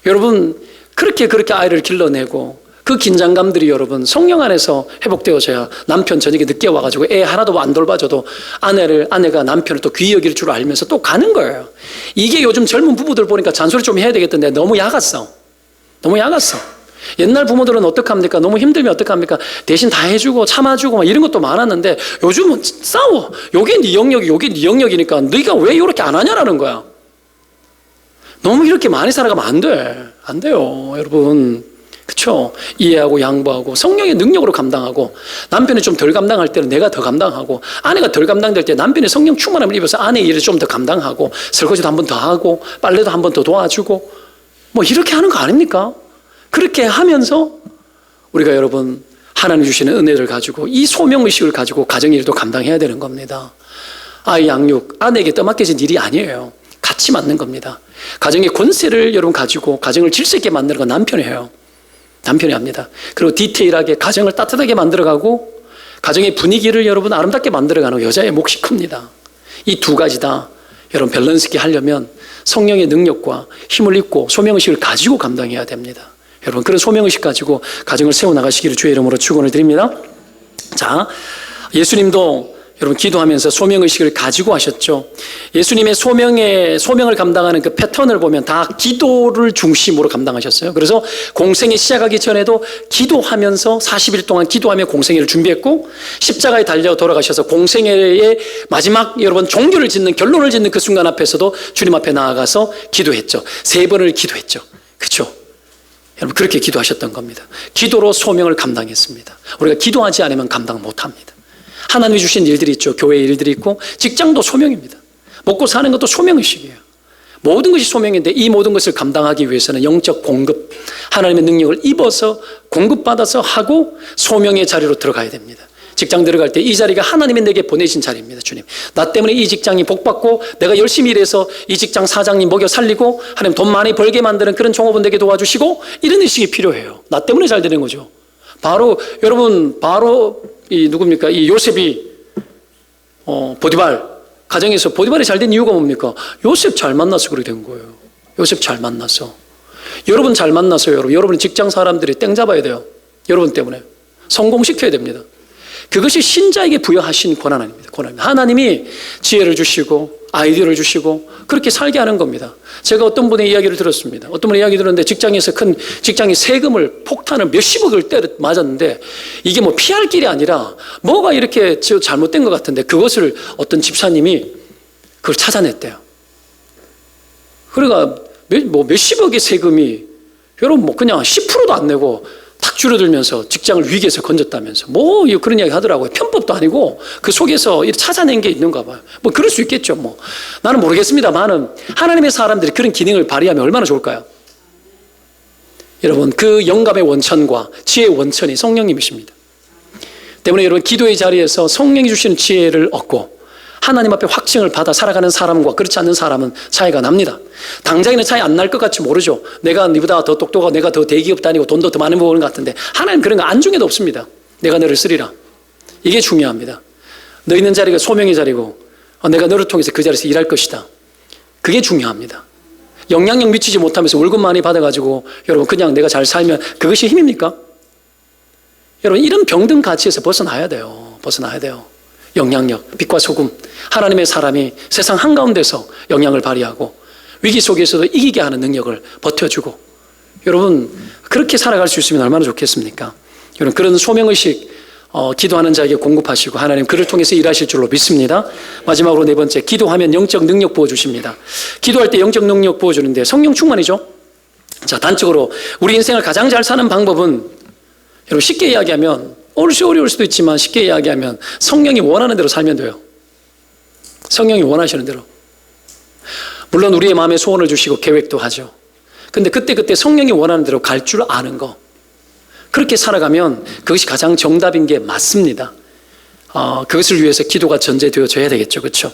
여러분 그렇게 아이를 길러내고 그 긴장감들이 여러분 성령 안에서 회복되어져야 남편 저녁에 늦게 와가지고 애 하나도 안 돌봐줘도 아내가 남편을 또 귀히 여길 줄 알면서 또 가는 거예요. 이게 요즘 젊은 부부들 보니까 잔소리 좀 해야 되겠던데 너무 야갔어. 옛날 부모들은 어떡합니까? 너무 힘들면 어떡합니까? 대신 다 해주고 참아주고 막 이런 것도 많았는데 요즘은 싸워. 요게 네 영역이, 요게 네 영역이니까 네가 왜 이렇게 안 하냐라는 거야. 너무 이렇게 많이 살아가면 안 돼. 안 돼요, 여러분. 그렇죠? 이해하고 양보하고 성령의 능력으로 감당하고, 남편이 좀 덜 감당할 때는 내가 더 감당하고, 아내가 덜 감당될 때 남편이 성령 충만함을 입어서 아내의 일을 좀 더 감당하고, 설거지도 한 번 더 하고, 빨래도 한 번 더 도와주고, 뭐 이렇게 하는 거 아닙니까? 그렇게 하면서 우리가 여러분 하나님 주시는 은혜를 가지고 이 소명의식을 가지고 가정일도 감당해야 되는 겁니다. 아이 양육, 아내에게 떠맡겨진 일이 아니에요. 같이 맡는 겁니다. 가정의 권세를 여러분 가지고 가정을 질서 있게 만드는 건 남편이 해요. 남편이 합니다. 그리고 디테일하게 가정을 따뜻하게 만들어가고 가정의 분위기를 여러분 아름답게 만들어가는 여자의 몫이 큽니다. 이 두 가지 다 여러분 밸런스 있게 하려면 성령의 능력과 힘을 입고 소명의식을 가지고 감당해야 됩니다. 여러분 그런 소명의식 가지고 가정을 세워나가시기를 주의 이름으로 축원을 드립니다. 자, 예수님도 여러분 기도하면서 소명의식을 가지고 하셨죠. 예수님의 소명을 감당하는 그 패턴을 보면 다 기도를 중심으로 감당하셨어요. 그래서 공생이 시작하기 전에도 기도하면서 40일 동안 기도하며 공생애를 준비했고, 십자가에 달려 돌아가셔서 공생애의 마지막 여러분 종교를 짓는, 결론을 짓는 그 순간 앞에서도 주님 앞에 나아가서 기도했죠. 3번을 기도했죠. 그렇죠? 여러분 그렇게 기도하셨던 겁니다. 기도로 소명을 감당했습니다. 우리가 기도하지 않으면 감당 못합니다. 하나님이 주신 일들이 있죠. 교회의 일들이 있고, 직장도 소명입니다. 먹고 사는 것도 소명의식이에요. 모든 것이 소명인데 이 모든 것을 감당하기 위해서는 영적 공급, 하나님의 능력을 입어서 공급받아서 하고 소명의 자리로 들어가야 됩니다. 직장 들어갈 때 이 자리가 하나님이 내게 보내신 자리입니다. 주님, 나 때문에 이 직장이 복받고 내가 열심히 일해서 이 직장 사장님 먹여 살리고 하나님 돈 많이 벌게 만드는 그런 종업원에게 도와주시고, 이런 의식이 필요해요. 나 때문에 잘 되는 거죠. 바로 여러분, 이 누굽니까? 이 요셉이 보디발 가정에서 보디발이 잘 된 이유가 뭡니까? 요셉 잘 만나서 그렇게 된 거예요. 요셉 잘 만나서. 여러분 잘 만나서 여러분의 직장 사람들이 땡 잡아야 돼요. 여러분 때문에 성공시켜야 됩니다. 그것이 신자에게 부여하신 권한 아닙니다. 권한입니다. 하나님이 지혜를 주시고 아이디어를 주시고 그렇게 살게 하는 겁니다. 제가 어떤 분의 이야기를 들었습니다. 어떤 분의 이야기 들었는데 직장에서 큰 직장이 세금을 폭탄을 몇십억을 맞았는데 이게 뭐 피할 길이 아니라 뭐가 이렇게 잘못된 것 같은데 그것을 어떤 집사님이 그걸 찾아냈대요. 그러니까 몇십억의 세금이 여러분 뭐 그냥 10%도 안 내고 탁 줄어들면서 직장을 위기에서 건졌다면서 뭐 그런 이야기 하더라고요. 편법도 아니고 그 속에서 찾아낸 게 있는가 봐요. 뭐 그럴 수 있겠죠. 뭐 나는 모르겠습니다만은 하나님의 사람들이 그런 기능을 발휘하면 얼마나 좋을까요? 여러분 그 영감의 원천과 지혜의 원천이 성령님이십니다. 때문에 여러분 기도의 자리에서 성령이 주시는 지혜를 얻고 하나님 앞에 확증을 받아 살아가는 사람과 그렇지 않는 사람은 차이가 납니다. 당장에는 차이 안 날 것 같이 모르죠. 내가 너보다 더 똑똑하고 내가 더 대기업 다니고 돈도 더 많이 모으는 것 같은데 하나님 그런 거 안중에도 없습니다. 내가 너를 쓰리라. 이게 중요합니다. 너 있는 자리가 소명의 자리고 내가 너를 통해서 그 자리에서 일할 것이다. 그게 중요합니다. 영향력 미치지 못하면서 월급 많이 받아가지고 여러분 그냥 내가 잘 살면 그것이 힘입니까? 여러분 이런 병든 가치에서 벗어나야 돼요. 벗어나야 돼요. 영향력, 빛과 소금, 하나님의 사람이 세상 한가운데서 영향을 발휘하고 위기 속에서도 이기게 하는 능력을 버텨주고, 여러분 그렇게 살아갈 수 있으면 얼마나 좋겠습니까? 여러분 그런 소명의식 기도하는 자에게 공급하시고 하나님 그를 통해서 일하실 줄로 믿습니다. 마지막으로 4번째, 기도하면 영적 능력 부어주십니다. 기도할 때 영적 능력 부어주는데 성령 충만이죠. 자, 단적으로 우리 인생을 가장 잘 사는 방법은 여러분 쉽게 이야기하면 어려울 수도 있지만 쉽게 이야기하면 성령이 원하는 대로 살면 돼요. 성령이 원하시는 대로. 물론 우리의 마음에 소원을 주시고 계획도 하죠. 근데 그때 성령이 원하는 대로 갈 줄 아는 거, 그렇게 살아가면 그것이 가장 정답인 게 맞습니다. 그것을 위해서 기도가 전제되어져야 되겠죠. 그렇죠?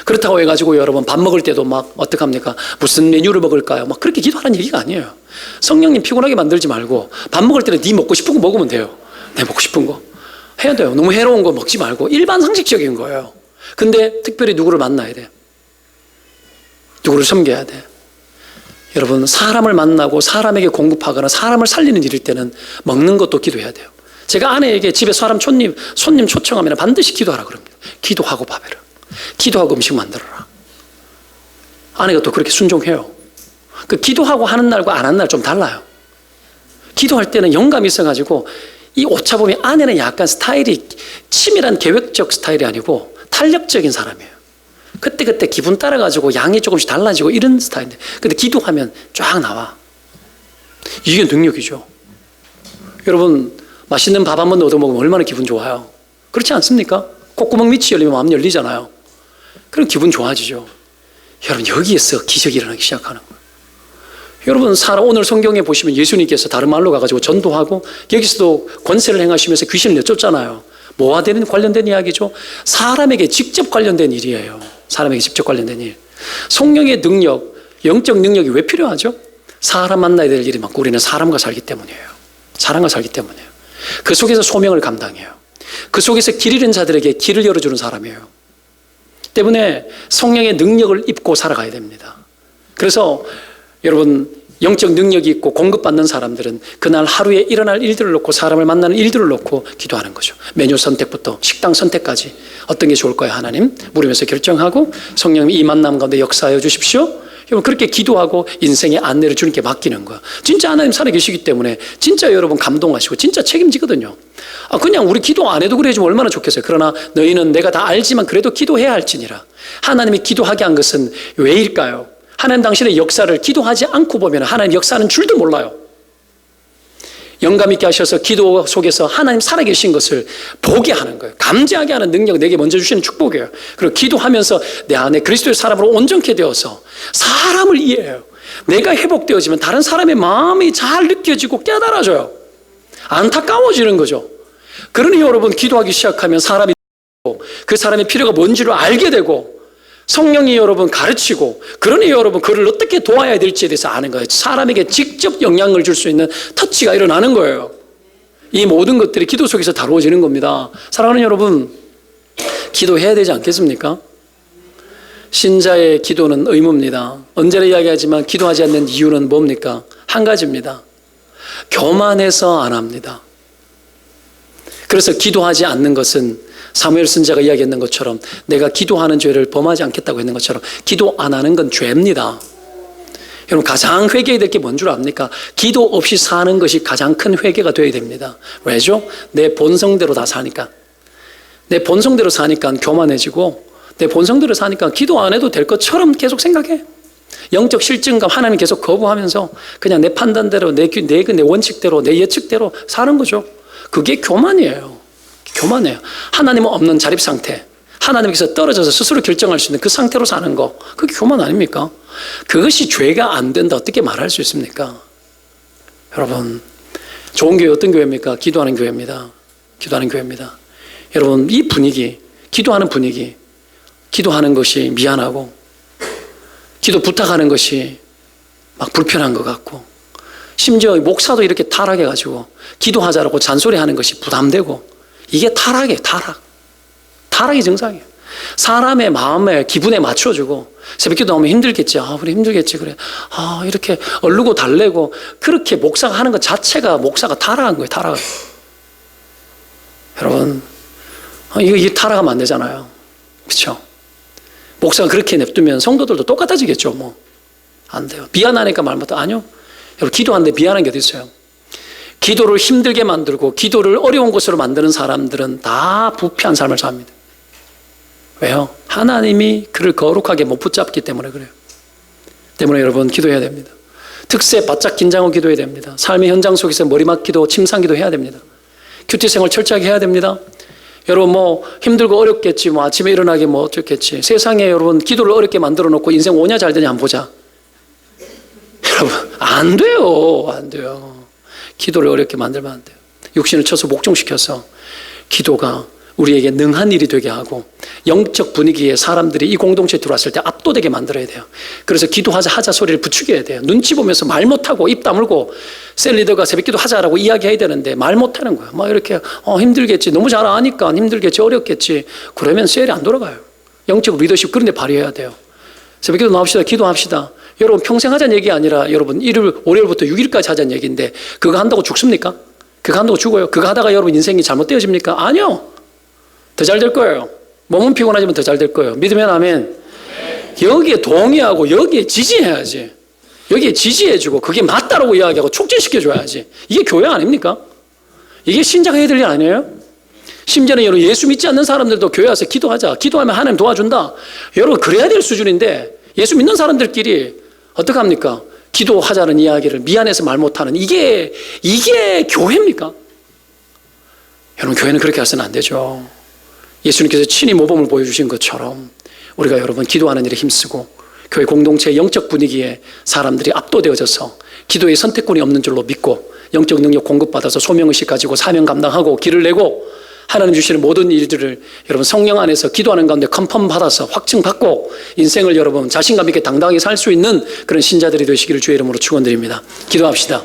그렇다고 해가지고 여러분 밥 먹을 때도 막 어떡합니까? 무슨 메뉴를 먹을까요? 막 그렇게 기도하는 얘기가 아니에요. 성령님 피곤하게 만들지 말고 밥 먹을 때는 네 먹고 싶은 거 먹으면 돼요. 내 먹고 싶은 거 해야 돼요. 너무 해로운 거 먹지 말고 일반 상식적인 거예요. 근데 특별히 누구를 만나야 돼. 누구를 섬겨야 돼. 여러분 사람을 만나고 사람에게 공급하거나 사람을 살리는 일일 때는 먹는 것도 기도해야 돼요. 제가 아내에게 집에 손님 초청하면 반드시 기도하라 그럽니다. 기도하고 밥해라. 기도하고 음식 만들어라. 아내가 또 그렇게 순종해요. 그 기도하고 하는 날과 안 하는 날 좀 달라요. 기도할 때는 영감이 있어가지고 이 오차범위 안에는 약간 스타일이 치밀한 계획적 스타일이 아니고 탄력적인 사람이에요. 그때그때 기분 따라가지고 양이 조금씩 달라지고 이런 스타일인데, 근데 기도하면 쫙 나와. 이게 능력이죠. 여러분, 맛있는 밥 한 번 얻어 먹으면 얼마나 기분 좋아요. 그렇지 않습니까? 콧구멍 밑이 열리면 마음 열리잖아요. 그럼 기분 좋아지죠. 여러분, 여기에서 기적이 일어나기 시작하는 거예요. 여러분, 오늘 성경에 보시면 예수님께서 다른 말로 가가지고 전도하고 여기서도 권세를 행하시면서 귀신을 내쫓잖아요. 뭐와 관련된 이야기죠? 사람에게 직접 관련된 일이에요. 사람에게 직접 관련된 일. 성령의 능력, 영적 능력이 왜 필요하죠? 사람 만나야 될 일이 많고 우리는 사람과 살기 때문이에요. 사람과 살기 때문이에요. 그 속에서 소명을 감당해요. 그 속에서 길 잃은 자들에게 길을 열어주는 사람이에요. 때문에 성령의 능력을 입고 살아가야 됩니다. 그래서 여러분, 영적 능력이 있고 공급받는 사람들은 그날 하루에 일어날 일들을 놓고 사람을 만나는 일들을 놓고 기도하는 거죠. 메뉴 선택부터 식당 선택까지 어떤 게 좋을까요? 하나님 물으면서 결정하고 성령님이 이 만남 가운데 역사하여 주십시오. 여러분, 그렇게 기도하고 인생의 안내를 주님께 맡기는 거야. 진짜 하나님 살아계시기 때문에 진짜 여러분 감동하시고 진짜 책임지거든요. 그냥 우리 기도 안 해도 그래야지 얼마나 좋겠어요. 그러나 너희는 내가 다 알지만 그래도 기도해야 할지니라. 하나님이 기도하게 한 것은 왜일까요? 하나님 당신의 역사를 기도하지 않고 보면 하나님 역사하는 줄도 몰라요. 영감 있게 하셔서 기도 속에서 하나님 살아계신 것을 보게 하는 거예요. 감지하게 하는 능력 내게 먼저 주시는 축복이에요. 그리고 기도하면서 내 안에 그리스도의 사람으로 온전케 되어서 사람을 이해해요. 내가 회복되어지면 다른 사람의 마음이 잘 느껴지고 깨달아져요. 안타까워지는 거죠. 그러니 여러분, 기도하기 시작하면 사람이 그 사람의 필요가 뭔지를 알게 되고 성령이 여러분 가르치고, 그러니 여러분 그를 어떻게 도와야 될지에 대해서 아는 거예요. 사람에게 직접 영향을 줄 수 있는 터치가 일어나는 거예요. 이 모든 것들이 기도 속에서 다루어지는 겁니다. 사랑하는 여러분, 기도해야 되지 않겠습니까? 신자의 기도는 의무입니다. 언제나 이야기하지만 기도하지 않는 이유는 뭡니까? 한 가지입니다. 교만해서 안 합니다. 그래서 기도하지 않는 것은 사무엘 선지자가 이야기했는 것처럼 내가 기도하는 죄를 범하지 않겠다고 했는 것처럼 기도 안 하는 건 죄입니다. 여러분, 가장 회개해야 될 게 뭔 줄 압니까? 기도 없이 사는 것이 가장 큰 회개가 되어야 됩니다. 왜죠? 내 본성대로 다 사니까. 내 본성대로 사니까 교만해지고, 내 본성대로 사니까 기도 안 해도 될 것처럼 계속 생각해. 영적 실증감 하나님 계속 거부하면서 그냥 내 판단대로 내 원칙대로 내 예측대로 사는 거죠. 그게 교만이에요. 교만해요. 하나님은 없는 자립 상태, 하나님께서 떨어져서 스스로 결정할 수 있는 그 상태로 사는 거, 그게 교만 아닙니까? 그것이 죄가 안 된다 어떻게 말할 수 있습니까? 여러분, 좋은 교회 어떤 교회입니까? 기도하는 교회입니다. 기도하는 교회입니다. 여러분, 이 분위기, 기도하는 분위기, 기도하는 것이 미안하고 기도 부탁하는 것이 막 불편한 것 같고, 심지어 목사도 이렇게 타락해가지고 기도하자라고 잔소리하는 것이 부담되고, 이게 타락이에요. 타락이 정상이에요. 사람의 마음에 기분에 맞춰주고, 새벽기도 나오면 힘들겠지. 우리 힘들겠지. 그래. 이렇게 얼르고 달래고 그렇게 목사가 하는 것 자체가 목사가 타락한 거예요. 타락. 여러분, 이게 타락하면 안 되잖아요. 그렇죠? 목사가 그렇게 냅두면 성도들도 똑같아지겠죠. 뭐 안 돼요. 미안하니까 말 못해. 아니요. 여러분, 기도하는데 미안한 게 어디 있어요? 기도를 힘들게 만들고 기도를 어려운 것으로 만드는 사람들은 다 부패한 삶을 삽니다. 왜요? 하나님이 그를 거룩하게 못 붙잡기 때문에 그래요. 때문에 여러분, 기도해야 됩니다. 특세 바짝 긴장하고 기도해야 됩니다. 삶의 현장 속에서 머리맡기도 침상기도 해야 됩니다. 큐티 생활 철저하게 해야 됩니다. 여러분, 힘들고 어렵겠지, 아침에 일어나기 어쩌겠지. 세상에 여러분, 기도를 어렵게 만들어 놓고 인생 오냐 잘 되냐 안 보자. 여러분, 안 돼요. 안 돼요. 기도를 어렵게 만들면 안 돼요. 육신을 쳐서 목종시켜서 기도가 우리에게 능한 일이 되게 하고, 영적 분위기에 사람들이 이 공동체에 들어왔을 때 압도되게 만들어야 돼요. 그래서 기도하자 소리를 부추겨야 돼요. 눈치 보면서 말 못하고 입 다물고 셀리더가 새벽기도 하자라고 이야기해야 되는데 말 못하는 거예요. 이렇게 힘들겠지, 너무 잘 아니까 힘들겠지, 어렵겠지, 그러면 셀이 안 돌아가요. 영적 리더십 그런 데 발휘해야 돼요. 새벽기도 나옵시다. 기도합시다. 여러분, 평생 하자는 얘기 아니라 여러분 월요일부터 6일까지 하자는 얘기인데 그거 한다고 죽습니까? 그거 한다고 죽어요? 그거 하다가 여러분 인생이 잘못되어집니까? 아니요. 더 잘 될 거예요. 몸은 피곤하지만 더 잘 될 거예요. 믿으면 아멘. 여기에 동의하고 여기에 지지해야지. 여기에 지지해주고 그게 맞다라고 이야기하고 촉진시켜줘야지. 이게 교회 아닙니까? 이게 신자가 해야 될 일 아니에요? 심지어는 여러분 예수 믿지 않는 사람들도 교회 와서 기도하자. 기도하면 하나님 도와준다. 여러분 그래야 될 수준인데 예수 믿는 사람들끼리 어떡합니까? 기도하자는 이야기를 미안해서 말 못하는 이게 교회입니까? 여러분 교회는 그렇게 해서는 안 되죠. 예수님께서 친히 모범을 보여주신 것처럼 우리가 여러분 기도하는 일에 힘쓰고 교회 공동체의 영적 분위기에 사람들이 압도되어져서 기도의 선택권이 없는 줄로 믿고 영적 능력 공급받아서 소명의식 가지고 사명 감당하고 길을 내고 하나님 주시는 모든 일들을 여러분 성령 안에서 기도하는 가운데 컨펌 받아서 확증받고 인생을 여러분 자신감 있게 당당하게 살 수 있는 그런 신자들이 되시기를 주의 이름으로 축원드립니다. 기도합시다.